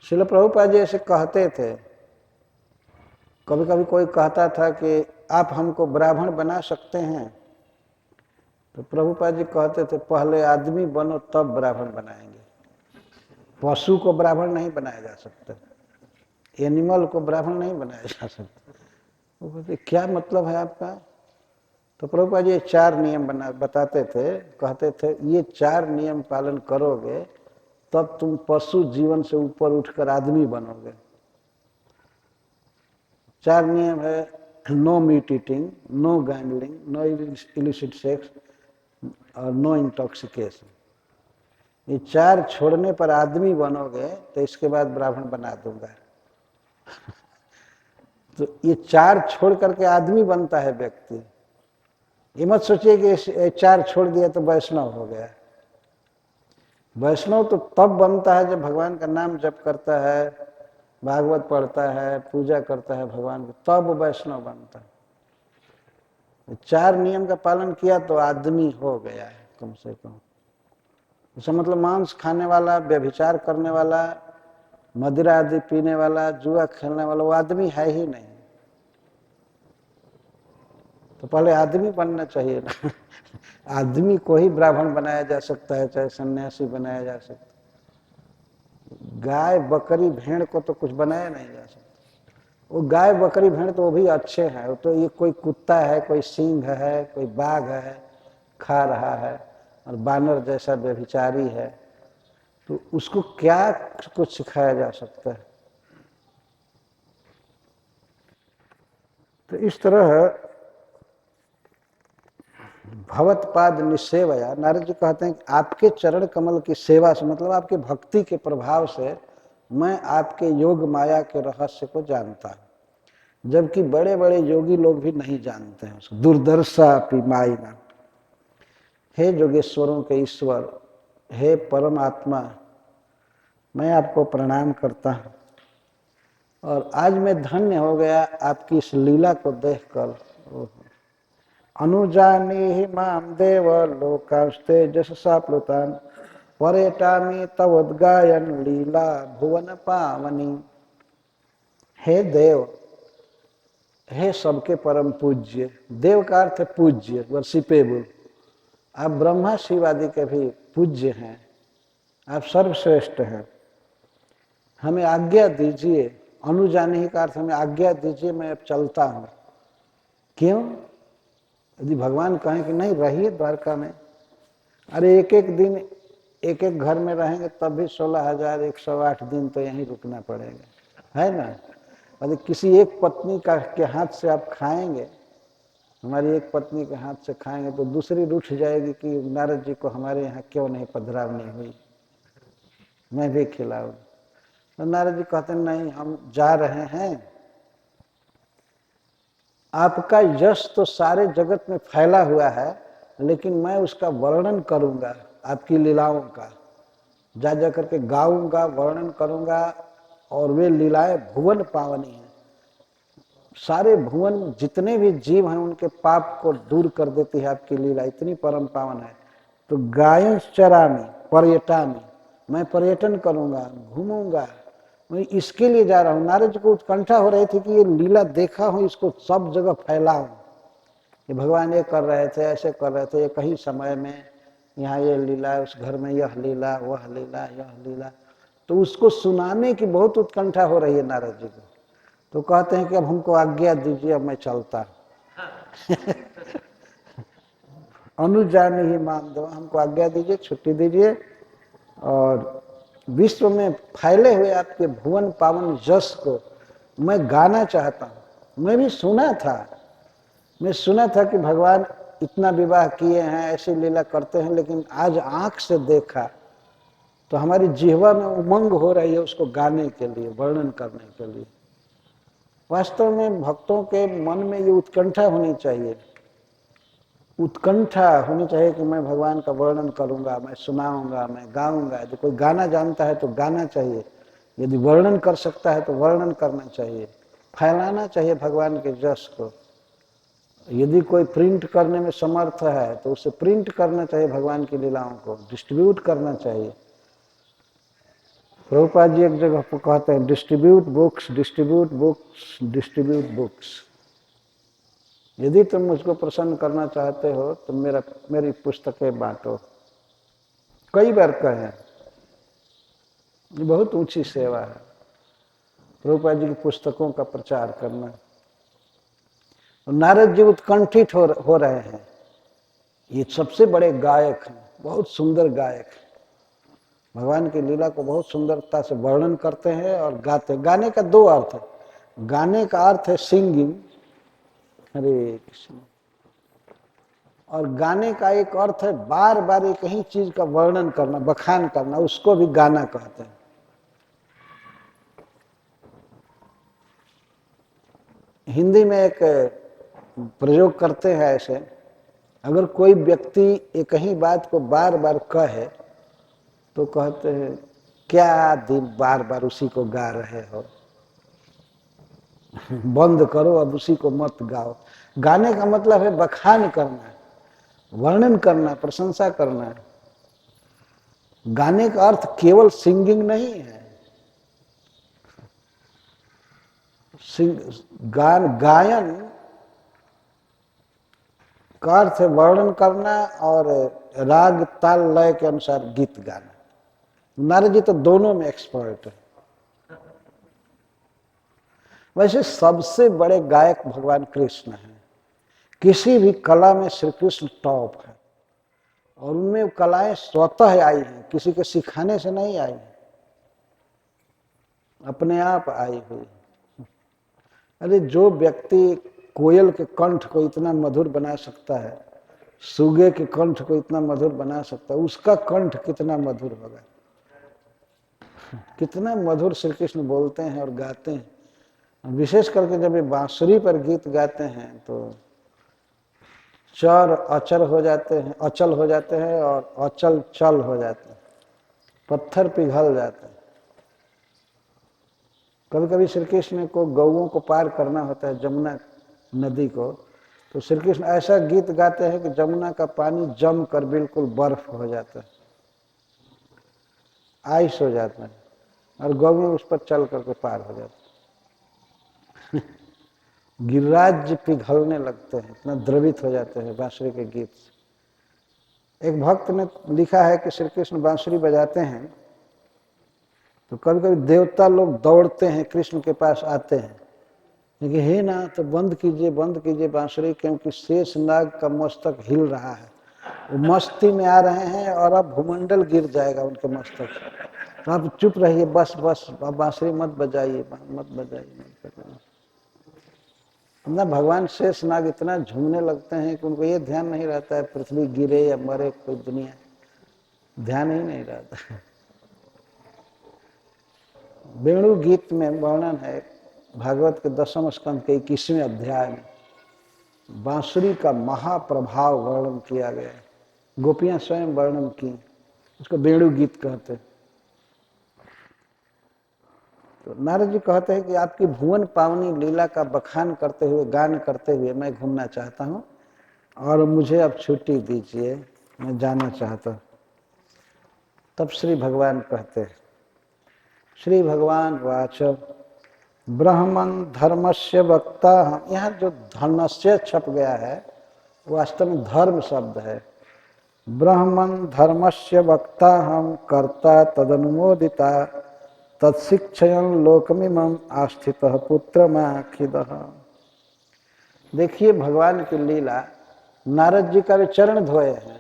श्रील प्रभुपाद जी ऐसे कहते थे। कभी कभी कोई कहता था कि आप हमको ब्राह्मण बना सकते हैं? तो प्रभुपाद जी कहते थे, पहले आदमी बनो तब ब्राह्मण बनाएंगे। पशु को ब्राह्मण नहीं बनाया जा सकता, एनिमल को ब्राह्मण नहीं बनाया जा सकता। वो कहते, क्या मतलब है आपका? तो प्रभुपाद जी 4 नियम बताते थे। कहते थे, ये 4 नियम पालन करोगे तब तुम पशु जीवन से ऊपर उठकर आदमी बनोगे। 4 नियम है, no meat eating, no gambling, no illicit sex और नो इंटॉक्सिकेशन। ये 4 छोड़ने पर आदमी बनोगे, तो इसके बाद ब्राह्मण बना दूंगा। तो ये 4 छोड़ करके आदमी बनता है व्यक्ति। ये मत सोचिए कि 4 छोड़ दिया तो वैष्णव हो गया। वैष्णव तो तब बनता है जब भगवान का नाम जप करता है, भागवत पढ़ता है, पूजा करता है भगवान की, तब वैष्णव बनता है। 4 नियम का पालन किया तो आदमी हो गया है कम से कम। उसका मतलब मांस खाने वाला, व्यभिचार करने वाला, मदिरा आदि पीने वाला, जुआ खेलने वाला, वो आदमी है ही नहीं। तो पहले आदमी बनना चाहिए ना। आदमी को ही ब्राह्मण बनाया जा सकता है, चाहे सन्यासी बनाया जा सकता है। गाय बकरी भेड़ को तो कुछ बनाया नहीं जा सकता। वो गाय बकरी भेड़ तो वो भी अच्छे हैं, वो तो ये कोई कुत्ता है, कोई सिंह है, कोई बाघ है, खा रहा है, और बानर जैसा व्यभिचारी है, तो उसको क्या कुछ सिखाया जा सकता है? तो इस तरह भवत्पाद निसेवया, नारद जी कहते हैं कि आपके चरण कमल की सेवा से, मतलब आपके भक्ति के प्रभाव से मैं आपके योग माया के रहस्य को जानता हूं, जबकि बड़े बड़े योगी लोग भी नहीं जानते हैं उसको। दुर्दर्शा पिमाइना, हे जोगेश्वरों के ईश्वर, हे परमात्मा, मैं आपको प्रणाम करता हूं। और आज मैं धन्य हो गया आपकी इस लीला को देखकर। अनुजानी माम देव लोकास्ते जससा प्लुतान, परेटामी तवोद्गायन लीला भुवन पावनी। हे देव, हे सबके परम पूज्य, देव का अर्थ है पूज्य, वर्शिपेबल। आप ब्रह्मा शिव आदि के भी पूज्य हैं, आप सर्वश्रेष्ठ हैं। हमें आज्ञा दीजिए, अनुजानी का अर्थ हमें आज्ञा दीजिए, मैं अब चलता हूं। क्यों? यदि भगवान कहें कि नहीं रहिए द्वारका में, अरे एक एक दिन एक एक घर में रहेंगे तब भी 16,108 दिन तो यहीं रुकना पड़ेगा, है ना? यदि किसी एक पत्नी का के हाथ से आप खाएंगे, हमारी एक पत्नी के हाथ से खाएंगे, तो दूसरी रूठ जाएगी कि नारद जी को हमारे यहाँ क्यों नहीं पधरावनी हुई, मैं भी खिलाऊं। तो नारद जी कहते नहीं, हम जा रहे हैं, आपका यश तो सारे जगत में फैला हुआ है, लेकिन मैं उसका वर्णन करूंगा, आपकी लीलाओं का जा जा करके गाऊंगा, वर्णन करूंगा, और वे लीलाएं भुवन पावनी हैं। सारे भुवन जितने भी जीव हैं उनके पाप को दूर कर देती है आपकी लीला, इतनी परम पावन है। तो गायंस चरामी पर्यटामी, मैं पर्यटन करूंगा, घूमूंगा, मैं इसके लिए जा रहा हूँ। नारद जी को उत्कंठा हो रही थी कि ये लीला देखा हूँ, इसको सब जगह फैलाऊं। ये भगवान ये कर रहे थे, ऐसे कर रहे थे, एक ही समय में यहाँ ये लीला, उस घर में यह लीला, वह लीला, यह लीला। तो उसको सुनाने की बहुत उत्कंठा हो रही है नारद जी को। तो कहते हैं कि अब हमको आज्ञा दीजिए, अब मैं चलता। अनुजान ही मान दो, हमको आज्ञा दीजिए, छुट्टी दीजिए, और विश्व में फैले हुए आपके भुवन पावन जस को मैं गाना चाहता हूँ। मैं भी सुना था, मैं सुना था कि भगवान इतना विवाह किए हैं, ऐसी लीला करते हैं, लेकिन आज आंख से देखा तो हमारी जिह्वा में उमंग हो रही है उसको गाने के लिए, वर्णन करने के लिए। वास्तव में भक्तों के मन में ये उत्कंठा होनी चाहिए, उत्कंठा होनी चाहिए कि मैं भगवान का वर्णन करूंगा, मैं सुनाऊंगा, मैं गाऊंगा। यदि कोई गाना जानता है तो गाना चाहिए, यदि वर्णन कर सकता है तो वर्णन करना चाहिए, फैलाना चाहिए भगवान के जस को। यदि कोई प्रिंट करने में समर्थ है तो उसे प्रिंट करना चाहिए, भगवान की लीलाओं को डिस्ट्रीब्यूट करना चाहिए। प्रभुपाद जी एक जगह पर कहते हैं, distribute books, distribute books, distribute books. यदि तुम मुझको प्रसन्न करना चाहते हो तो मेरी पुस्तकें बांटो। कई बार कहे, ये बहुत ऊंची सेवा है, प्रभुपाद जी की पुस्तकों का प्रचार करना। नारद जी उत्कंठित हो रहे हैं, ये सबसे बड़े गायक हैं, बहुत सुंदर गायक हैं, भगवान की लीला को बहुत सुंदरता से वर्णन करते हैं और गाते हैं। गाने का दो अर्थ है, गाने का अर्थ है सिंगिंग, हरे कृष्ण, और गाने का एक अर्थ है बार बार एक ही चीज का वर्णन करना, बखान करना, उसको भी गाना कहते हैं। हिंदी में एक प्रयोग करते हैं ऐसे, अगर कोई व्यक्ति एक ही बात को बार बार कहे तो कहते हैं क्या दिन बार बार उसी को गा रहे हो, बंद करो, अब उसी को मत गाओ। गाने का मतलब है बखान करना, वर्णन करना, प्रशंसा करना। गाने का अर्थ केवल सिंगिंग नहीं है, गायन का अर्थ है वर्णन करना और राग ताल लय के अनुसार गीत गाना। नारद जी तो दोनों में एक्सपर्ट है। वैसे सबसे बड़े गायक भगवान कृष्ण हैं, किसी भी कला में श्री कृष्ण टॉप है, और उनमें कलाएं स्वतः आई हैं, किसी के सिखाने से नहीं आई, अपने आप आई हुई। अरे जो व्यक्ति कोयल के कंठ को इतना मधुर बना सकता है, सुगे के कंठ को इतना मधुर बना सकता है, उसका कंठ कितना मधुर होगा। कितना मधुर श्री कृष्ण बोलते हैं और गाते हैं। विशेष करके जब ये बांसुरी पर गीत गाते हैं तो चर अचल हो जाते हैं, अचल हो जाते हैं, और अचल चल हो जाते हैं, पत्थर पिघल जाते हैं। कभी कभी श्री कृष्ण को गौओं को पार करना होता है, जमुना नदी को, तो श्री कृष्ण ऐसा गीत गाते हैं कि जमुना का पानी जम कर बिल्कुल बर्फ हो जाता है, आइस हो जाता है, और गौएं उस पर चल करके पार हो जाते हैं। गिरिराज पिघलने लगते हैं, इतना द्रवित हो जाते हैं बांसुरी के गीत से। एक भक्त ने लिखा है कि श्री कृष्ण बांसुरी बजाते हैं तो कभी कभी देवता लोग दौड़ते हैं, कृष्ण के पास आते हैं, लेकिन हे ना, तो बंद कीजिए बांसुरी, क्योंकि शेष नाग का मस्तक हिल रहा है, वो मस्ती में आ रहे हैं और अब भूमंडल गिर जाएगा उनके मस्तक, तो आप चुप रहिए, बस बांसुरी मत बजाइए, मत बजाइए। ना भगवान शेष नाग इतना झूमने लगते हैं कि उनको ये ध्यान नहीं रहता है पृथ्वी गिरे या मरे, कोई दुनिया ध्यान ही नहीं रहता। वेणु गीत में वर्णन है भागवत के 10वें स्कंद के 21वें अध्याय में, बांसुरी का महाप्रभाव वर्णन किया गया है, गोपियां स्वयं वर्णन की, उसको वेणु गीत कहते हैं। तो नारद जी कहते हैं कि आपकी भुवन पावनी लीला का बखान करते हुए, गान करते हुए मैं घूमना चाहता हूँ, और मुझे अब छुट्टी दीजिए, मैं जाना चाहता हूँ। तब श्री भगवान कहते हैं, श्री भगवान वाच ब्रह्मन धर्मस्य वक्ता। यहाँ जो धर्मस्य छप गया है वास्तव में धर्म शब्द है, ब्रह्मन् धर्मस्य वक्ता हम कर्ता तदनुमोदिता तत्शिक्षयन् लोकमिमम् आस्थितः पुत्रमाखिदः। देखिए भगवान की लीला, नारद जी का भी चरण धोए हैं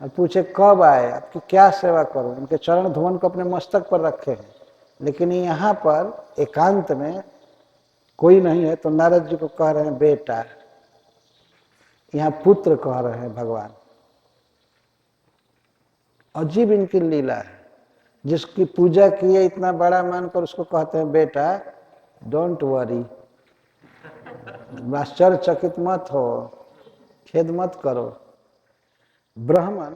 और पूछे कब आए, आपकी क्या सेवा करूं। उनके चरण धोवन को अपने मस्तक पर रखे हैं, लेकिन यहाँ पर एकांत में कोई नहीं है तो नारद जी को कह रहे हैं बेटा, यहाँ पुत्र कह रहे हैं भगवान। अजीब इनकी लीला है। जिसकी पूजा की है इतना बड़ा मानकर उसको कहते हैं बेटा, डोंट वरी, आश्चर्यचकित मत हो, खेद मत करो। ब्राह्मण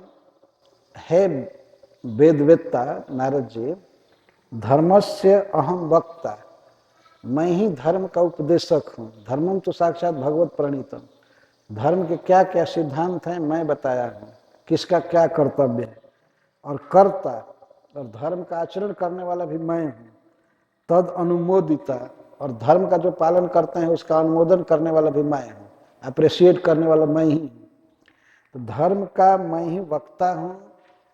है वेदवेत्ता नारद जी, धर्मस्य अहम वक्ता, मैं ही धर्म का उपदेशक हूँ। धर्मम तो साक्षात भगवत प्रणीतम, धर्म के क्या क्या सिद्धांत हैं मैं बताया हूँ, किसका क्या कर्तव्य है। और कर्ता और धर्म का आचरण करने वाला भी मैं हूँ। तद अनुमोदिता, और धर्म का जो पालन करते हैं उसका अनुमोदन करने वाला भी मैं हूँ, अप्रिशिएट करने वाला मैं ही हूँ। तो धर्म का मैं ही वक्ता हूँ,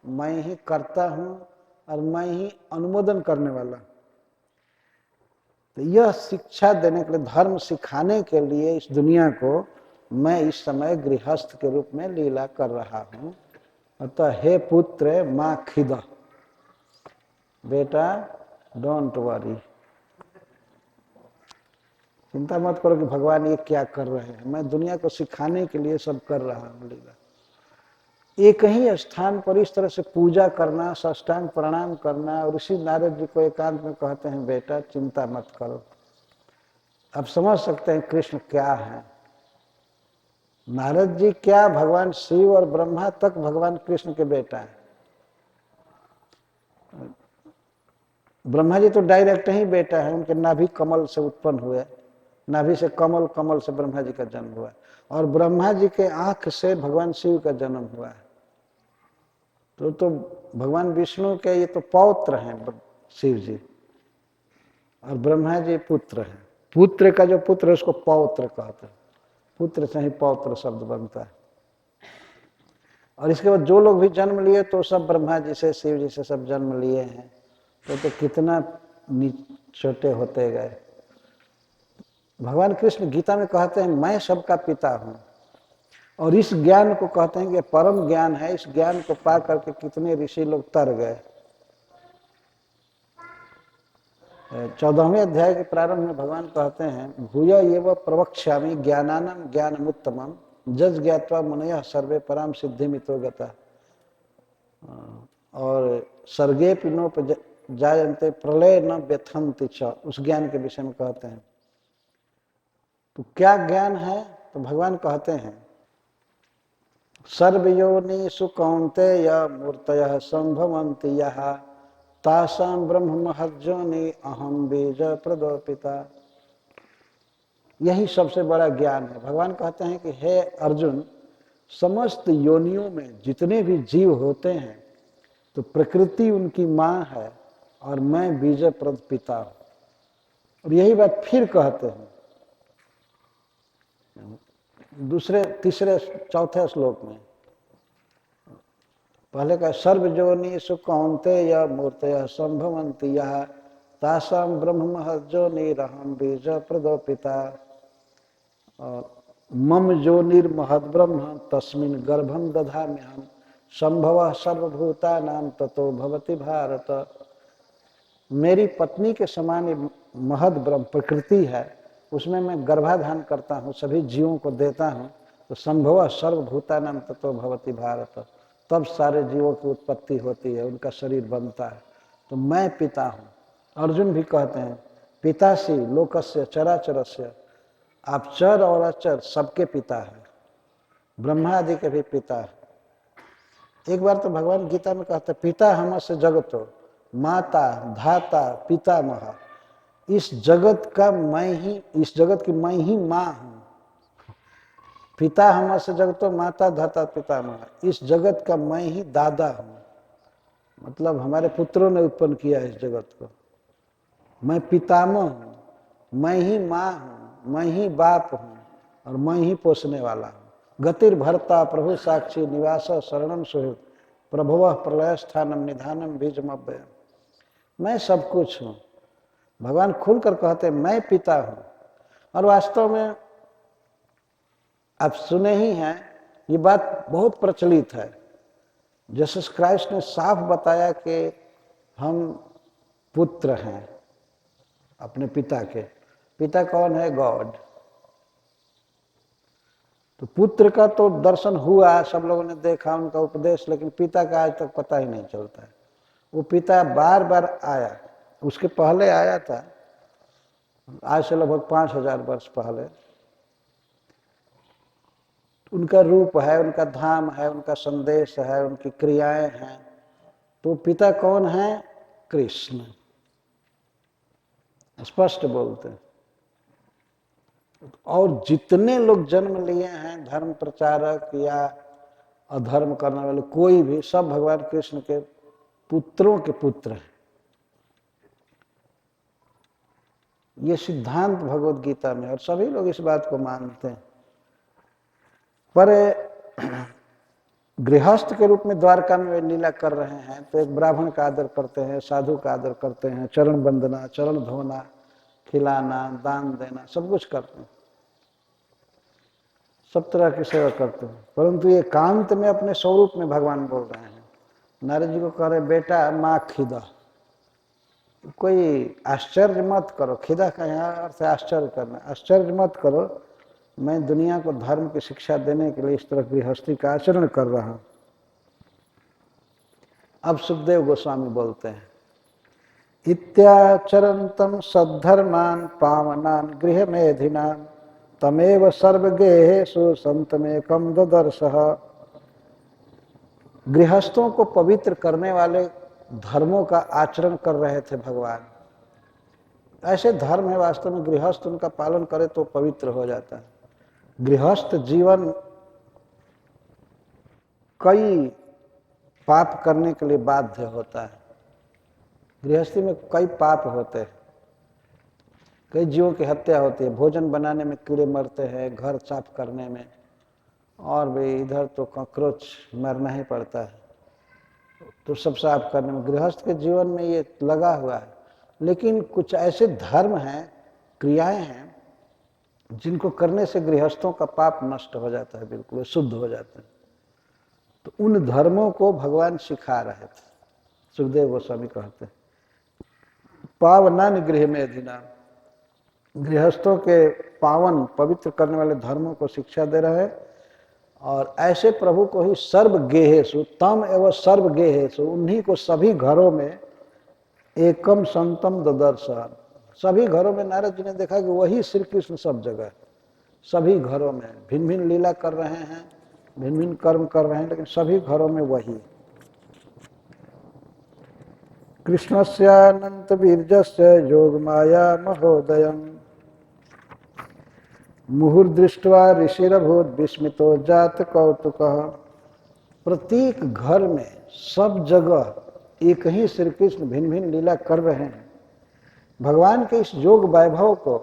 मैं ही करता हूँ और मैं ही अनुमोदन करने वाला। तो यह शिक्षा देने के लिए, धर्म सिखाने के लिए इस दुनिया को मैं इस समय गृहस्थ के रूप में लीला कर रहा हूँ। अतः हे पुत्र माँ खिदा, बेटा डोंट वरी, चिंता मत करो कि भगवान ये क्या कर रहे हैं, मैं दुनिया को सिखाने के लिए सब कर रहा हूँ लीला। एक ही स्थान पर इस तरह से पूजा करना, साष्टांग प्रणाम करना, और इसी नारद जी को एकांत में कहते हैं बेटा चिंता मत करो। अब समझ सकते हैं कृष्ण क्या है। नारद जी क्या, भगवान शिव और ब्रह्मा तक भगवान कृष्ण के बेटा है। ब्रह्मा जी तो डायरेक्ट ही बेटा है, उनके नाभि कमल से उत्पन्न हुए, नाभि से कमल, कमल से ब्रह्मा जी का जन्म हुआ, और ब्रह्मा जी के आंख से भगवान शिव का जन्म हुआ है। तो भगवान विष्णु के ये तो पौत्र हैं शिव जी, और ब्रह्मा जी पुत्र हैं। पुत्र का जो पुत्र है उसको पौत्र कहते हैं, पुत्र से ही पौत्र शब्द बनता है। और इसके बाद जो लोग भी जन्म लिए तो सब ब्रह्मा जी से, शिव जी से सब जन्म लिए हैं, तो कितना छोटे होते गए। भगवान कृष्ण गीता में कहते हैं मैं सबका पिता हूं, और इस ज्ञान को कहते हैं कि परम ज्ञान है। इस ज्ञान को पा करके कितने ऋषि लोग तर गए। 14वें अध्याय के प्रारंभ में भगवान कहते हैं भूय एव प्रवक्ष्यामि ज्ञानानां ज्ञानमुत्तमं जज ज्ञात्वा मुनयः सर्वे पराम सिद्धिमितो गता। और सर्गे नोपजायन्ते प्रलय न व्यथन्ति च, उस ज्ञान के विषय में कहते हैं। तो क्या ज्ञान है? तो भगवान कहते हैं सर्वयोनिषु कौन्तेय मूर्तयः संभवन्ति यः तासां ब्रह्म महज्जोनि अहम बीज प्रदो पिता। यही सबसे बड़ा ज्ञान है। भगवान कहते हैं कि हे अर्जुन, समस्त योनियों में जितने भी जीव होते हैं तो प्रकृति उनकी माँ है और मैं बीज प्रद पिता हूं। और यही बात फिर कहते हैं दूसरे, तीसरे, चौथे श्लोक में। पहले का सर्वजोनिषु कौन्तेय मूर्तयः संभवन्ति यः तासां ब्रह्म महज्जोनिरहं बीज प्रदो पिता। मम जोनिर्महद्ब्रह्म तस्मिन् गर्भं दधाम्यहं संभवः सर्वभूतानां ततो भवति भारत। मेरी पत्नी के समान महद ब्रह्म प्रकृति है, उसमें मैं गर्भाधान करता हूँ, सभी जीवों को देता हूँ, तो संभवः सर्वभूतानां ततो भवति भारत, तब सारे जीवों की उत्पत्ति होती है, उनका शरीर बनता है। तो मैं पिता हूँ। अर्जुन भी कहते हैं पितासी लोकस्य चराचरस्य, आप चर और अचर सबके पिता है, ब्रह्मा आदि के भी पिता है। एक बार तो भगवान गीता में कहते हैं पिता हमस्य जगतो माता धाता पितामह। इस जगत का मैं ही, इस जगत की मैं ही माँ हूँ। पिता हमस्य जगतो माता धाता पितामह, इस जगत का मैं ही दादा हूँ। मतलब हमारे पुत्रों ने उत्पन्न किया है इस जगत को। मैं पितामह हूँ, मैं ही माँ हूँ, मैं ही बाप हूँ और मैं ही पोसने वाला हूँ। गतिर्भर्ता प्रभु साक्षी निवास शरणम सुहृद प्रभव प्रलय स्थानम निधानम बीजमव्यय। मैं सब कुछ हूँ। भगवान खुलकर कहते मैं पिता हूँ। और वास्तव में आप सुने ही हैं, ये बात बहुत प्रचलित है। जीसस क्राइस्ट ने साफ बताया कि हम पुत्र हैं अपने पिता के। पिता कौन है? गॉड। तो पुत्र का तो दर्शन हुआ, सब लोगों ने देखा उनका उपदेश, लेकिन पिता का आज तक पता ही नहीं चलता है। वो पिता बार बार आया, उसके पहले आया था, आज से लगभग 5000 वर्ष पहले। उनका रूप है, उनका धाम है, उनका संदेश है, उनकी क्रियाएं हैं। तो पिता कौन है? कृष्ण। स्पष्ट बोलते हैं। और जितने लोग जन्म लिए हैं, धर्म प्रचारक या अधर्म करने वाले, कोई भी, सब भगवान कृष्ण के पुत्रों के पुत्र हैं। ये सिद्धांत भगवत गीता में, और सभी लोग इस बात को मानते हैं। पर गृहस्थ के रूप में द्वारका में वे लीला कर रहे हैं, तो एक ब्राह्मण का आदर करते हैं, साधु का आदर करते हैं, चरण वंदना, चरण धोना, खिलाना, दान देना, सब कुछ करते हैं, सब तरह की सेवा करते हैं। परंतु ये कांत में अपने स्वरूप में भगवान बोल रहे हैं। नारद जी को कह रहे, बेटा माँ खिदा, कोई आश्चर्य मत करो। खिदा का यहाँ अर्थ है आश्चर्य करना। आश्चर्य मत करो, मैं दुनिया को धर्म की शिक्षा देने के लिए इस तरह गृहस्थी का आचरण कर रहा हूं। अब सुखदेव गोस्वामी बोलते हैं, इत्याचरन्तम सद्धर्मान पावनान गृह मेधिनाम तमेव सर्वगेहेषु संतमेकम ददर्शः। गृहस्थों को पवित्र करने वाले धर्मों का आचरण कर रहे थे भगवान। ऐसे धर्म है वास्तव में, गृहस्थ उनका पालन करे तो पवित्र हो जाता है। गृहस्थ जीवन कई पाप करने के लिए बाध्य होता है। गृहस्थी में कई पाप होते हैं, कई जीवों की हत्या होती है, भोजन बनाने में कीड़े मरते हैं, घर साफ करने में, और भी इधर तो कॉकरोच मरना ही पड़ता है, तो सब साफ करने में। गृहस्थ के जीवन में ये लगा हुआ है। लेकिन कुछ ऐसे धर्म हैं, क्रियाएं हैं, जिनको करने से गृहस्थों का पाप नष्ट हो जाता है, बिल्कुल शुद्ध हो जाते हैं। तो उन धर्मों को भगवान सिखा रहे थे। सुखदेव गोस्वामी कहते हैं, पावनानि गृह मेधिनाम, गृहस्थों के पावन पवित्र करने वाले धर्मों को शिक्षा दे रहे हैं। और ऐसे प्रभु को ही सर्वगेहेषु, तम एवं सर्वगेहेषु, उन्हीं को सभी घरों में एकम संतम ददर्श, सभी घरों में नारद जी ने देखा कि वही श्री कृष्ण सब जगह, सभी घरों में भिन्न भिन्न लीला कर रहे हैं, भिन्न भिन्न कर्म कर रहे हैं, लेकिन सभी घरों में वही। कृष्णस्यानंत वीर्यस्य योग माया महोदयम् मुहुर्दृष्ट्वा ऋषिरभूत विस्मितो जात कौतुकः। प्रत्येक घर में सब जगह एक ही श्री कृष्ण भिन्न भिन्न लीला कर रहे हैं। भगवान के इस योग वैभव को,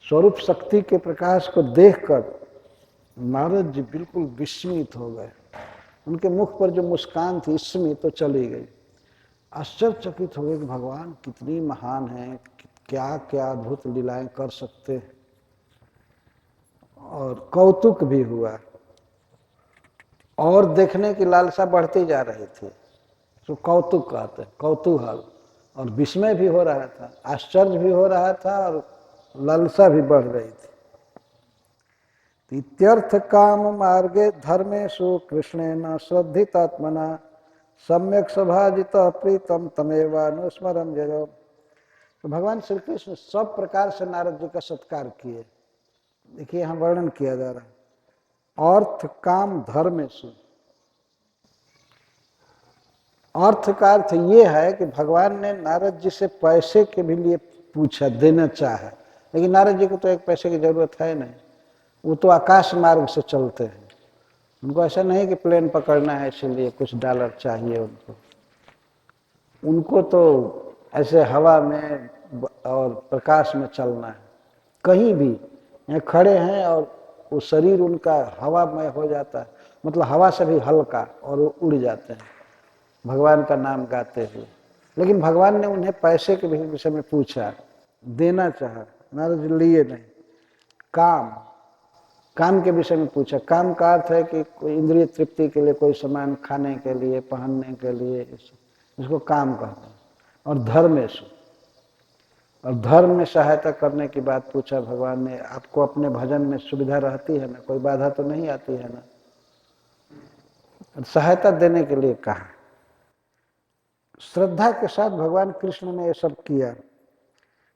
स्वरूप शक्ति के प्रकाश को देखकर नारद जी बिल्कुल विस्मित हो गए। उनके मुख पर जो मुस्कान थी, इसमें तो चली गई। आश्चर्यचकित हो गए कि भगवान कितनी महान है, क्या क्या अद्भुत लीलाएं कर सकते हैं। और कौतुक भी हुआ, और देखने की लालसा बढ़ती जा रही थी, तो कौतुक कहते हैं, कौतूहल। और विस्मय भी हो रहा था, आश्चर्य भी हो रहा था, और लालसा भी बढ़ रही थी। इत्यर्थ काम मार्गे धर्मेषु कृष्णेन श्रद्धितात्मना सम्यक सभाजित प्रीतम तमेवानुस्मरं जयो। तो भगवान श्री कृष्ण सब प्रकार से नारद जी का सत्कार किए। देखिए यहाँ वर्णन किया जा रहा है, अर्थ काम धर्मेषु। अर्थ का अर्थ ये है कि भगवान ने नारद जी से पैसे के भी लिए पूछा, देना चाहा, लेकिन नारद जी को तो एक पैसे की जरूरत है नहीं। वो तो आकाश मार्ग से चलते हैं, उनको ऐसा नहीं कि प्लेन पकड़ना है इसलिए कुछ डॉलर चाहिए उनको। उनको तो ऐसे हवा में और प्रकाश में चलना है। कहीं भी यहाँ खड़े हैं और वो शरीर उनका हवामय हो जाता है, मतलब हवा से भी हल्का, और वो उड़ जाते हैं भगवान का नाम गाते हुए। लेकिन भगवान ने उन्हें पैसे के विषय में पूछा, देना चाहा, नारद जी लिए नहीं। काम के विषय में पूछा। काम का अर्थ है कि कोई इंद्रिय तृप्ति के लिए कोई सामान खाने के लिए, पहनने के लिए, इसको काम कहते हैं। और धर्मेशु, और धर्म में सहायता करने की बात पूछा भगवान ने। आपको अपने भजन में सुविधा रहती है ना, कोई बाधा तो नहीं आती है ना, सहायता देने के लिए कहा। श्रद्धा के साथ भगवान कृष्ण ने ये सब किया,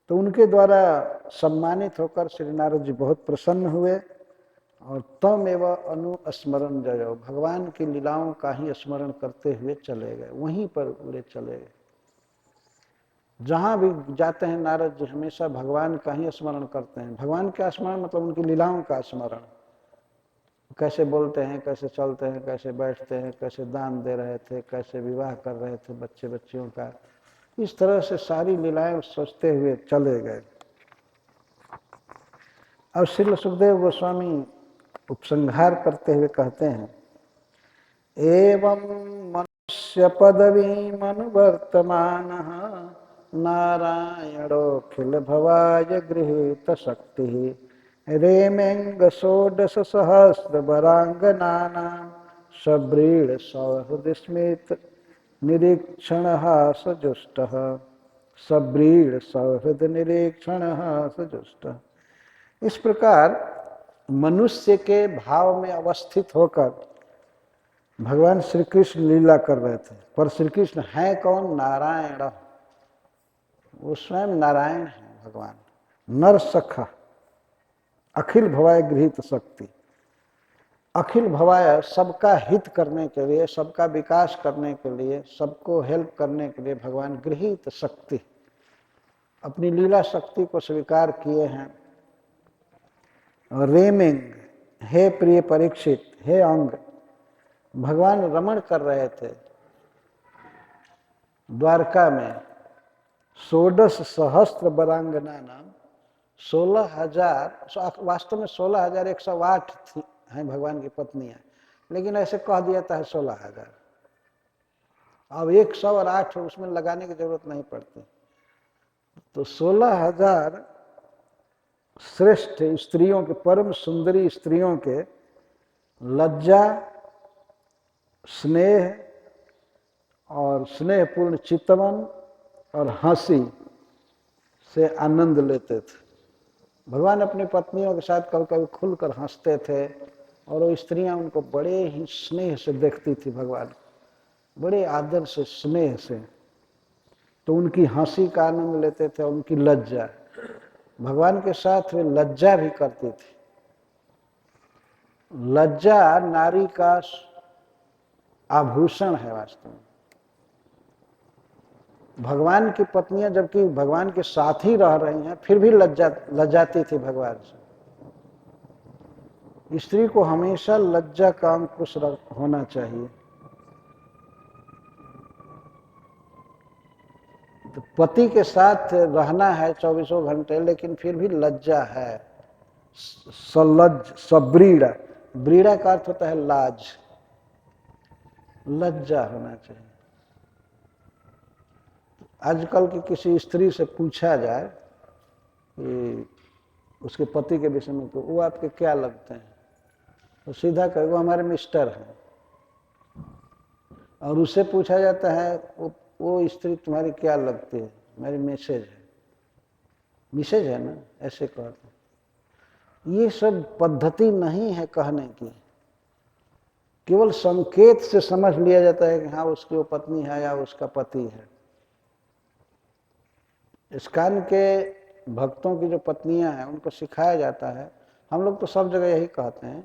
तो उनके द्वारा सम्मानित होकर श्री नारद जी बहुत प्रसन्न हुए। और तम एवं अनुस्मरण जयो, भगवान की लीलाओं का ही स्मरण करते हुए चले गए, वहीं पर उड़े चले गए। जहां भी जाते हैं नारद जी हमेशा भगवान का ही स्मरण करते हैं। भगवान का स्मरण मतलब उनकी लीलाओं का स्मरण, कैसे बोलते हैं, कैसे चलते हैं, कैसे बैठते हैं, कैसे दान दे रहे थे, कैसे विवाह कर रहे थे बच्चियों का, इस तरह से सारी लीलाएं सोचते हुए चले गए। अब श्री सुखदेव गोस्वामी उपसंहार करते हुए कहते हैं, एवं मनुष्य पदवी अनुवर्तमानः नारायणोऽखिल भवाय गृहीत शक्ति रेमेंग षोडश सहस्र वरांगनानां सव्रीड सौहृद स्मित निरीक्षण सजुष्ट सव्रीड सौहृद निरीक्षण सजुष्ट। इस प्रकार मनुष्य के भाव में अवस्थित होकर भगवान श्री कृष्ण लीला कर रहे थे। पर श्री कृष्ण हैं कौन? नारायण, वो स्वयं नारायण है भगवान। नर सखा, अखिल भवाय गृहीत शक्ति, अखिल भवाय सबका हित करने के लिए, सबका विकास करने के लिए, सबको हेल्प करने के लिए भगवान गृहीत शक्ति, अपनी लीला शक्ति को स्वीकार किए हैं। रेमिंग, हे प्रिय परीक्षित, हे अंग, भगवान रमण कर रहे थे द्वारका में। षोडश सहस्त्र वरांगना नाम, 16,000, वास्तव में 16,108 थी हैं भगवान की पत्नियां, लेकिन ऐसे कह दिया था 16,000। अब 108 उसमें लगाने की जरूरत नहीं पड़ती। तो 16,000 श्रेष्ठ स्त्रियों के, परम सुंदरी स्त्रियों के लज्जा, स्नेह और स्नेहपूर्ण चितवन और हंसी से आनंद लेते थे। भगवान अपनी पत्नियों के साथ कभी कभी खुलकर हंसते थे, और वो स्त्रियां उनको बड़े ही स्नेह से देखती थी, भगवान बड़े आदर से, स्नेह से, तो उनकी हंसी का आनंद लेते थे। उनकी लज्जा, भगवान के साथ वे लज्जा भी करती थी। लज्जा नारी का आभूषण है वास्तव में। भगवान की पत्नियां जबकि भगवान के साथ ही रह रही हैं, फिर भी लज्जाती थी भगवान से। स्त्री को हमेशा लज्जा का अंकुश होना चाहिए। तो पति के साथ रहना है 24 घंटे, लेकिन फिर भी लज्जा है। सलज्ज, सब्रीड़ा, ब्रीड़ा का अर्थ होता है लाज, लज्जा होना चाहिए। आजकल की किसी स्त्री से पूछा जाए कि उसके पति के विषय में, तो वो आपके क्या लगते हैं, तो सीधा कहे वो हमारे मिस्टर हैं। और उससे पूछा जाता है वो स्त्री तुम्हारी क्या लगती है, मेरी मिसेज है। मिसेज है ना, ऐसे कहते हैं। ये सब पद्धति नहीं है कहने की, केवल संकेत से समझ लिया जाता है कि हाँ उसकी वो पत्नी है या उसका पति है। इस्कॉन के भक्तों की जो पत्नियां हैं उनको सिखाया जाता है, हम लोग तो सब जगह यही कहते हैं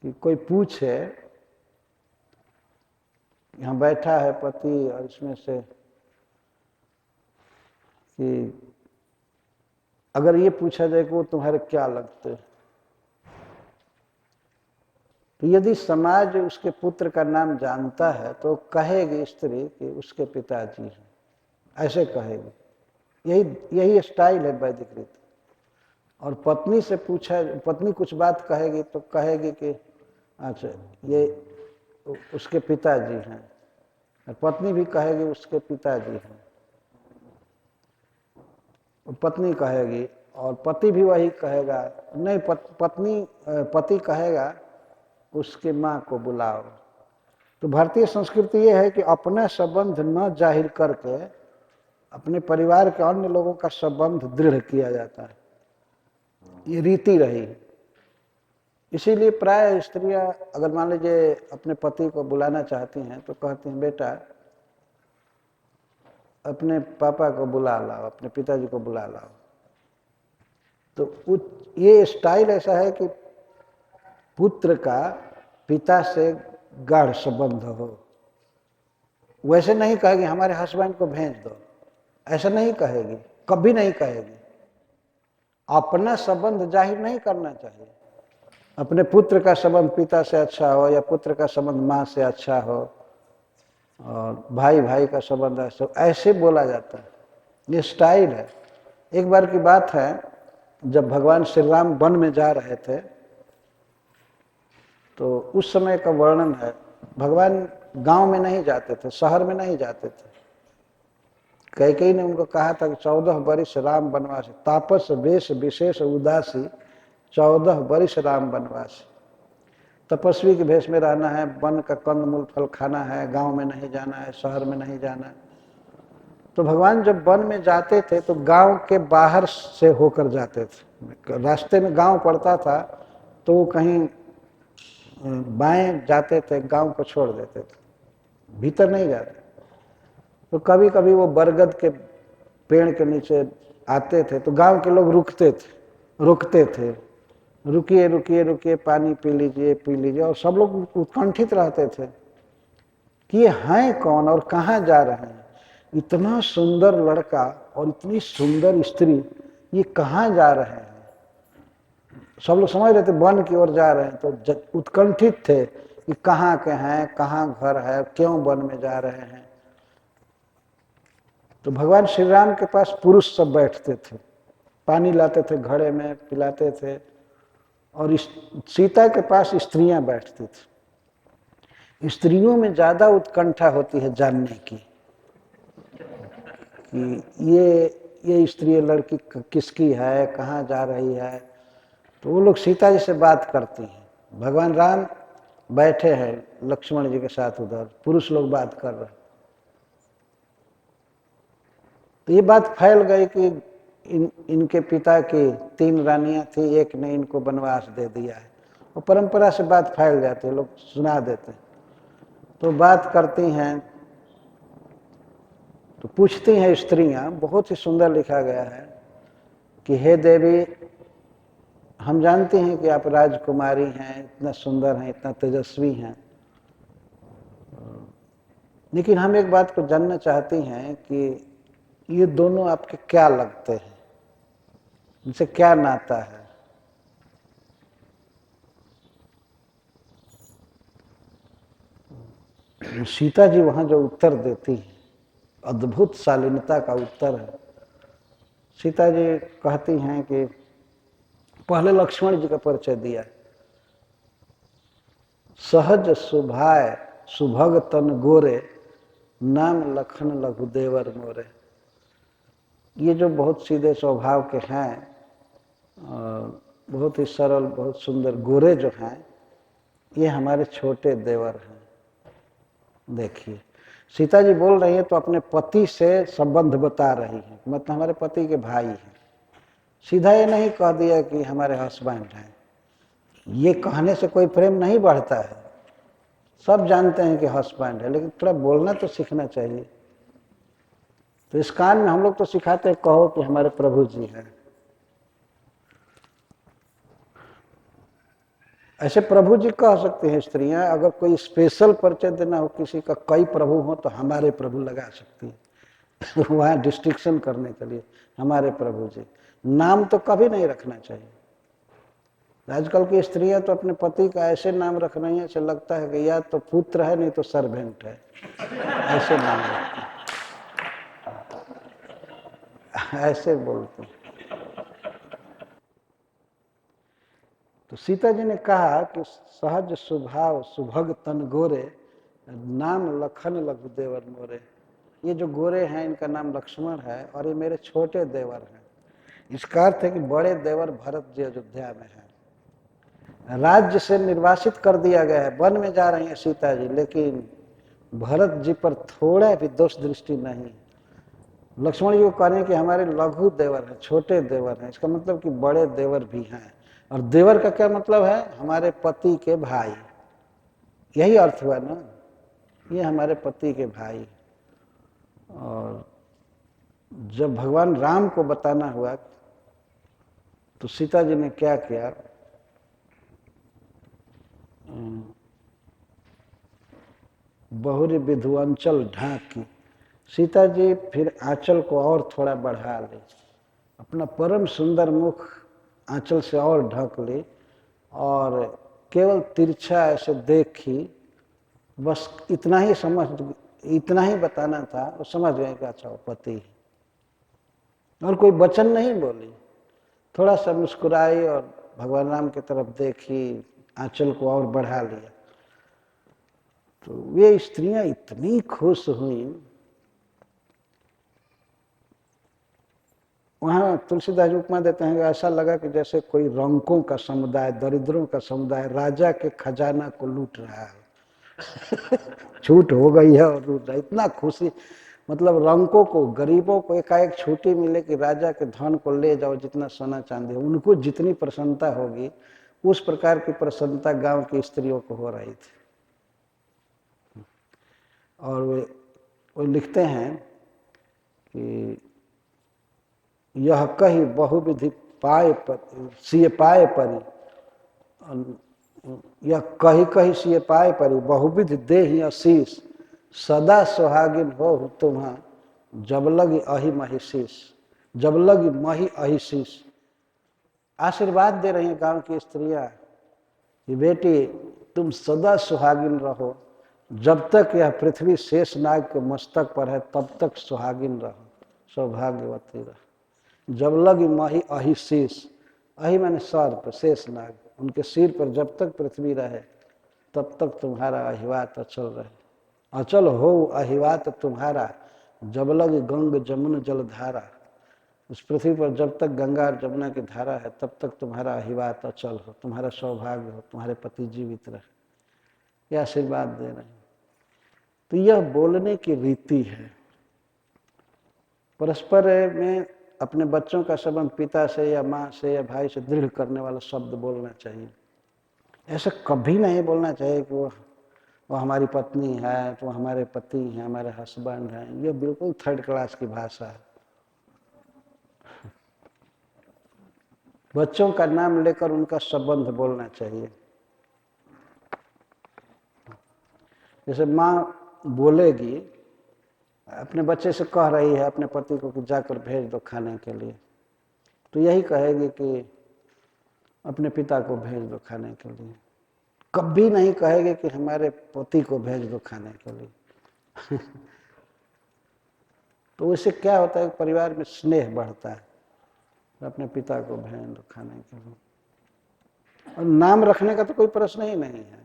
कि कोई पूछे, यहाँ बैठा है पति और इसमें से कि अगर ये पूछा जाए कि वो तुम्हारे क्या लगते हैं, तो यदि समाज उसके पुत्र का नाम जानता है तो कहेगी स्त्री कि उसके पिताजी हैं, ऐसे कहेगी। यही स्टाइल है वैदिक रीति। और पत्नी से पूछा, पत्नी कुछ बात कहेगी तो कहेगी कि अच्छा ये उसके पिताजी हैं, और पत्नी भी कहेगी उसके पिताजी हैं, पत्नी कहेगी और पति भी वही कहेगा, नहीं पति कहेगा उसके माँ को बुलाओ। तो भारतीय संस्कृति ये है कि अपना संबंध न जाहिर करके अपने परिवार के अन्य लोगों का संबंध दृढ़ किया जाता है, ये रीति रही। इसीलिए प्राय स्त्रियां अगर मान लीजिए अपने पति को बुलाना चाहती हैं तो कहती हैं बेटा अपने पापा को बुला लाओ, अपने पिताजी को बुला लाओ। तो ये स्टाइल ऐसा है कि पुत्र का पिता से गाढ़ संबंध हो। वैसे नहीं कहेगी हमारे हस्बैंड को भेज दो, ऐसा नहीं कहेगी, कभी नहीं कहेगी। अपना संबंध जाहिर नहीं करना चाहिए। अपने पुत्र का संबंध पिता से अच्छा हो या पुत्र का संबंध माँ से अच्छा हो, और भाई भाई का संबंध ऐसे बोला जाता है, ये स्टाइल है। एक बार की बात है, जब भगवान श्री राम वन में जा रहे थे तो उस समय का वर्णन है। भगवान गांव में नहीं जाते थे, शहर में नहीं जाते थे। कैकेयी ने उनको कहा था कि 14 वर्ष राम वनवासी, तापस वेश विशेष उदासी 14 वर्ष राम वनवासी। तपस्वी के भेष में रहना है, वन का कंद मूल फल खाना है, गांव में नहीं जाना है, शहर में नहीं जाना है। तो भगवान जब वन में जाते थे तो गांव के बाहर से होकर जाते थे। रास्ते में गांव पड़ता था तो वो कहीं बाएं जाते थे, गांव को छोड़ देते थे, भीतर नहीं जाते। तो कभी कभी वो बरगद के पेड़ के नीचे आते थे तो गांव के लोग रुकते थे, रुकिए रुकिए रुकिए, पानी पी लीजिए, और सब लोग उत्कंठित रहते थे कि ये हैं कौन और कहाँ जा रहे हैं। इतना सुंदर लड़का और इतनी सुंदर स्त्री, ये कहाँ जा रहे हैं। सब लोग समझ रहे थे वन की ओर जा रहे हैं, तो उत्कंठित थे कि कहाँ के हैं, कहाँ घर है, क्यों वन में जा रहे हैं। तो भगवान श्री राम के पास पुरुष सब बैठते थे, पानी लाते थे, घड़े में पिलाते थे, और सीता के पास स्त्रियां बैठती थी। स्त्रियों में ज्यादा उत्कंठा होती है जानने की कि ये स्त्री लड़की किसकी है, कहाँ जा रही है। तो वो लोग सीता जी से बात करती हैं। भगवान राम बैठे हैं लक्ष्मण जी के साथ, उधर पुरुष लोग बात कर रहे हैं। तो ये बात फैल गई कि इनके पिता की 3 रानियां थी, एक ने इनको वनवास दे दिया है। और परंपरा से बात फैल जाती है, लोग सुना देते हैं। तो बात करती हैं तो पूछती हैं स्त्रियां, बहुत ही सुंदर लिखा गया है कि हे देवी, हम जानते हैं कि आप राजकुमारी हैं, इतना सुंदर हैं, इतना तेजस्वी हैं, लेकिन हम एक बात को जानना चाहती हैं कि ये दोनों आपके क्या लगते हैं, इनसे क्या नाता है। सीता जी वहां जो उत्तर देती है, अद्भुत शालीनता का उत्तर है। सीता जी कहती हैं कि पहले लक्ष्मण जी का परिचय दिया, सहज सुभाय सुभग तन गोरे, नाम लखन लघुदेवर मोरे। ये जो बहुत सीधे स्वभाव के हैं, बहुत ही सरल, बहुत सुंदर गोरे जो हैं, ये हमारे छोटे देवर हैं। देखिए सीता जी बोल रही है तो अपने पति से संबंध बता रही है, मतलब हमारे पति के भाई हैं। सीधा ये नहीं कह दिया कि हमारे हस्बैंड हैं। ये कहने से कोई प्रेम नहीं बढ़ता है, सब जानते हैं कि हस्बैंड है, लेकिन थोड़ा बोलना तो सीखना चाहिए। तो इस कान में हम लोग तो सिखाते हैं, कहो कि हमारे प्रभु जी हैं। ऐसे प्रभु जी कह सकते हैं स्त्रियां। अगर कोई स्पेशल परिचय देना हो किसी का, कई प्रभु हो तो हमारे प्रभु लगा सकती है वहां डिस्टिंक्शन करने के लिए हमारे प्रभु जी। नाम तो कभी नहीं रखना चाहिए। आजकल की स्त्रियां तो अपने पति का ऐसे नाम रख रही हैं, ऐसे लगता है कि या तो पुत्र है नहीं तो सर्वेंट है, ऐसे नाम रखते हैं, ऐसे बोलते हैं। तो सीता जी ने कहा कि सहज स्वभाव सुभग तन गोरे, नाम लखन लघु देवर मोरे। ये जो गोरे हैं इनका नाम लक्ष्मण है और ये मेरे छोटे देवर हैं। इसका अर्थ है कि बड़े देवर भरत जी अयोध्या में हैं। राज्य से निर्वासित कर दिया गया है, वन में जा रही हैं सीता जी, लेकिन भरत जी पर थोड़ा भी दोष दृष्टि नहीं। लक्ष्मण जी को कह रहे हैं कि हमारे लघु देवर हैं, छोटे देवर हैं। इसका मतलब कि बड़े देवर भी हैं। और देवर का क्या मतलब है? हमारे पति के भाई, यही अर्थ हुआ ना, ये हमारे पति के भाई। और जब भगवान राम को बताना हुआ तो सीता जी ने क्या किया, बहुरी विधु अंचल ढांकी। सीता जी फिर आंचल को और थोड़ा बढ़ा ली, अपना परम सुंदर मुख आंचल से और ढक ली और केवल तिरछा ऐसे देखी। बस इतना ही इतना ही बताना था, वो समझ गए कि अच्छा वो पति है। और कोई वचन नहीं बोली, थोड़ा सा मुस्कुराई और भगवान राम की तरफ देखी, आंचल को और बढ़ा लिया। तो वे स्त्रियां इतनी खुश हुई। वहां तुलसीदास जी उपमा देते हैं कि ऐसा लगा कि जैसे कोई रंकों का समुदाय, दरिद्रों का समुदाय राजा के खजाना को लूट रहा है। छूट हो गई है और लूट रहा है, इतना खुशी। मतलब रंकों को, गरीबों को एकाएक छुट्टी मिले कि राजा के धन को ले जाओ, जितना सोना चांदी, उनको जितनी प्रसन्नता होगी उस प्रकार की प्रसन्नता गांव की स्त्रियों को हो रही थी। और वो लिखते हैं कि यह कही बहुविधि पाए पर सिय पाए परी, यह कही कही सिय पाए परी, बहुविधि देहि आशीष, सदा सुहागिन हो तुम्हा जब लगी अहि महिषीष। जब लगी मही अहिशीष। आशीर्वाद दे रही हैं गांव की स्त्रियां कि बेटी तुम सदा सुहागिन रहो, जब तक यह पृथ्वी शेषनाग के मस्तक पर है तब तक सुहागिन रहो, सौभाग्यवती रहो। जब लगी मही अहिशीष, अहि माने सर्प, शेषनाग, उनके सिर पर जब तक पृथ्वी रहे तब तक तुम्हारा अहिवात अचल रहे। अचल हो अहिवात तुम्हारा, जब लगी गंग जमुन जलधारा। उस पृथ्वी पर जब तक गंगा और जमुना की धारा है तब तक तुम्हारा अहिवात अचल हो, तुम्हारा सौभाग्य हो, तुम्हारे पति जीवित रहे। यह आशीर्वाद दे रहे हैं। तो यह बोलने की रीति है। परस्पर में अपने बच्चों का संबंध पिता से या माँ से या भाई से दृढ़ करने वाला शब्द बोलना चाहिए। ऐसा कभी नहीं बोलना चाहिए कि वो हमारी पत्नी है, तो हमारे पति हैं, हमारे हस्बैंड हैं। ये बिल्कुल थर्ड क्लास की भाषा है। बच्चों का नाम लेकर उनका संबंध बोलना चाहिए। जैसे माँ बोलेगी, अपने बच्चे से कह रही है अपने पति को कि जाकर भेज दो खाने के लिए, तो यही कहेगी कि अपने पिता को भेज दो खाने के लिए। कभी नहीं कहेगी कि हमारे पति को भेज दो खाने के लिए। तो इससे क्या होता है, परिवार में स्नेह बढ़ता है। अपने पिता को भेज दो खाने के लिए। और नाम रखने का तो कोई प्रश्न ही नहीं है।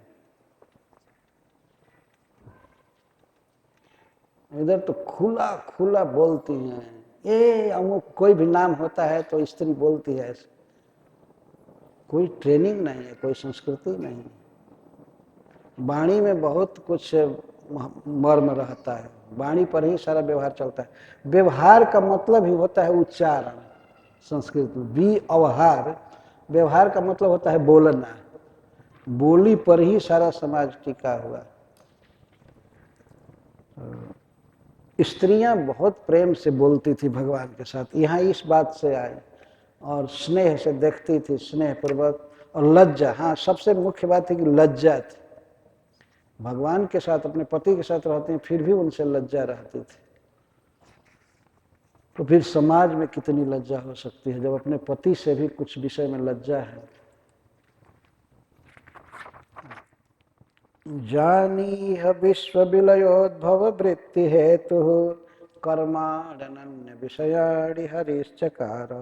इधर तो खुला खुला बोलती हैं। ये अमुक कोई भी नाम होता है तो स्त्री बोलती है। कोई ट्रेनिंग नहीं है, कोई संस्कृति नहीं है। वाणी में बहुत कुछ मर्म रहता है, वाणी पर ही सारा व्यवहार चलता है। व्यवहार का मतलब ही होता है उच्चारण। संस्कृत में व्यवहार, व्यवहार का मतलब होता है बोलना। बोली पर ही सारा समाज टिका हुआ। स्त्रियां बहुत प्रेम से बोलती थी भगवान के साथ, यहाँ इस बात से आए। और स्नेह से देखती थी, स्नेह पूर्वक। और लज्जा, हाँ सबसे मुख्य बात है कि लज्जा थी। भगवान के साथ, अपने पति के साथ रहते हैं फिर भी उनसे लज्जा रहती थी। तो फिर समाज में कितनी लज्जा हो सकती है जब अपने पति से भी कुछ विषय में लज्जा है। जानीह विश्व विलयोद्भव वृत्ति हेतु कर्माणन्य विषयाणि हरिश्चकार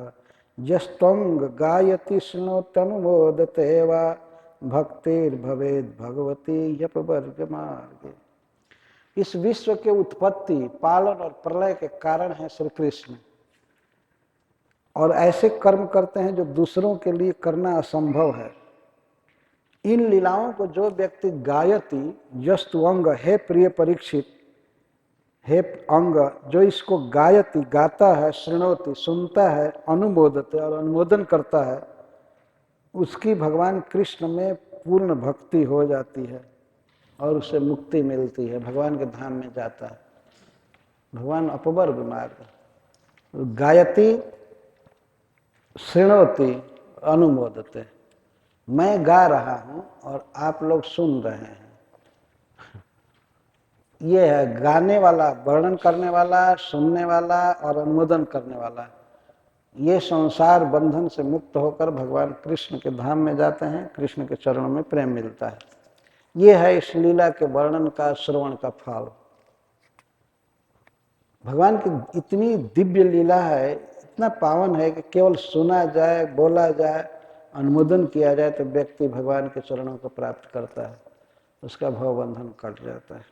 यस्तंग गायति स्नोतनुमोदते वा भक्तिर्भवेद भगवती यपवर्ग मार्गे। इस विश्व के उत्पत्ति, पालन और प्रलय के कारण हैं श्री कृष्ण, और ऐसे कर्म करते हैं जो दूसरों के लिए करना असंभव है। इन लीलाओं को जो व्यक्ति गायति यस्तु अंग, हे प्रिय परीक्षित, हे अंग, जो इसको गायति गाता है, श्रृणोति सुनता है, अनुमोदते और अनुमोदन करता है, उसकी भगवान कृष्ण में पूर्ण भक्ति हो जाती है और उसे मुक्ति मिलती है, भगवान के धाम में जाता है। भगवान अपवर्ग मार्ग। गायति श्रृणोति अनुमोदते, मैं गा रहा हूं और आप लोग सुन रहे हैं। ये है गाने वाला, वर्णन करने वाला, सुनने वाला और अनुमोदन करने वाला। ये संसार बंधन से मुक्त होकर भगवान कृष्ण के धाम में जाते हैं, कृष्ण के चरणों में प्रेम मिलता है। ये है इस लीला के वर्णन का, श्रवण का फल। भगवान की इतनी दिव्य लीला है, इतना पावन है कि केवल सुना जाए, बोला जाए, अनुमोदन किया जाए तो व्यक्ति भगवान के चरणों को प्राप्त करता है, उसका भवबंधन कट जाता है।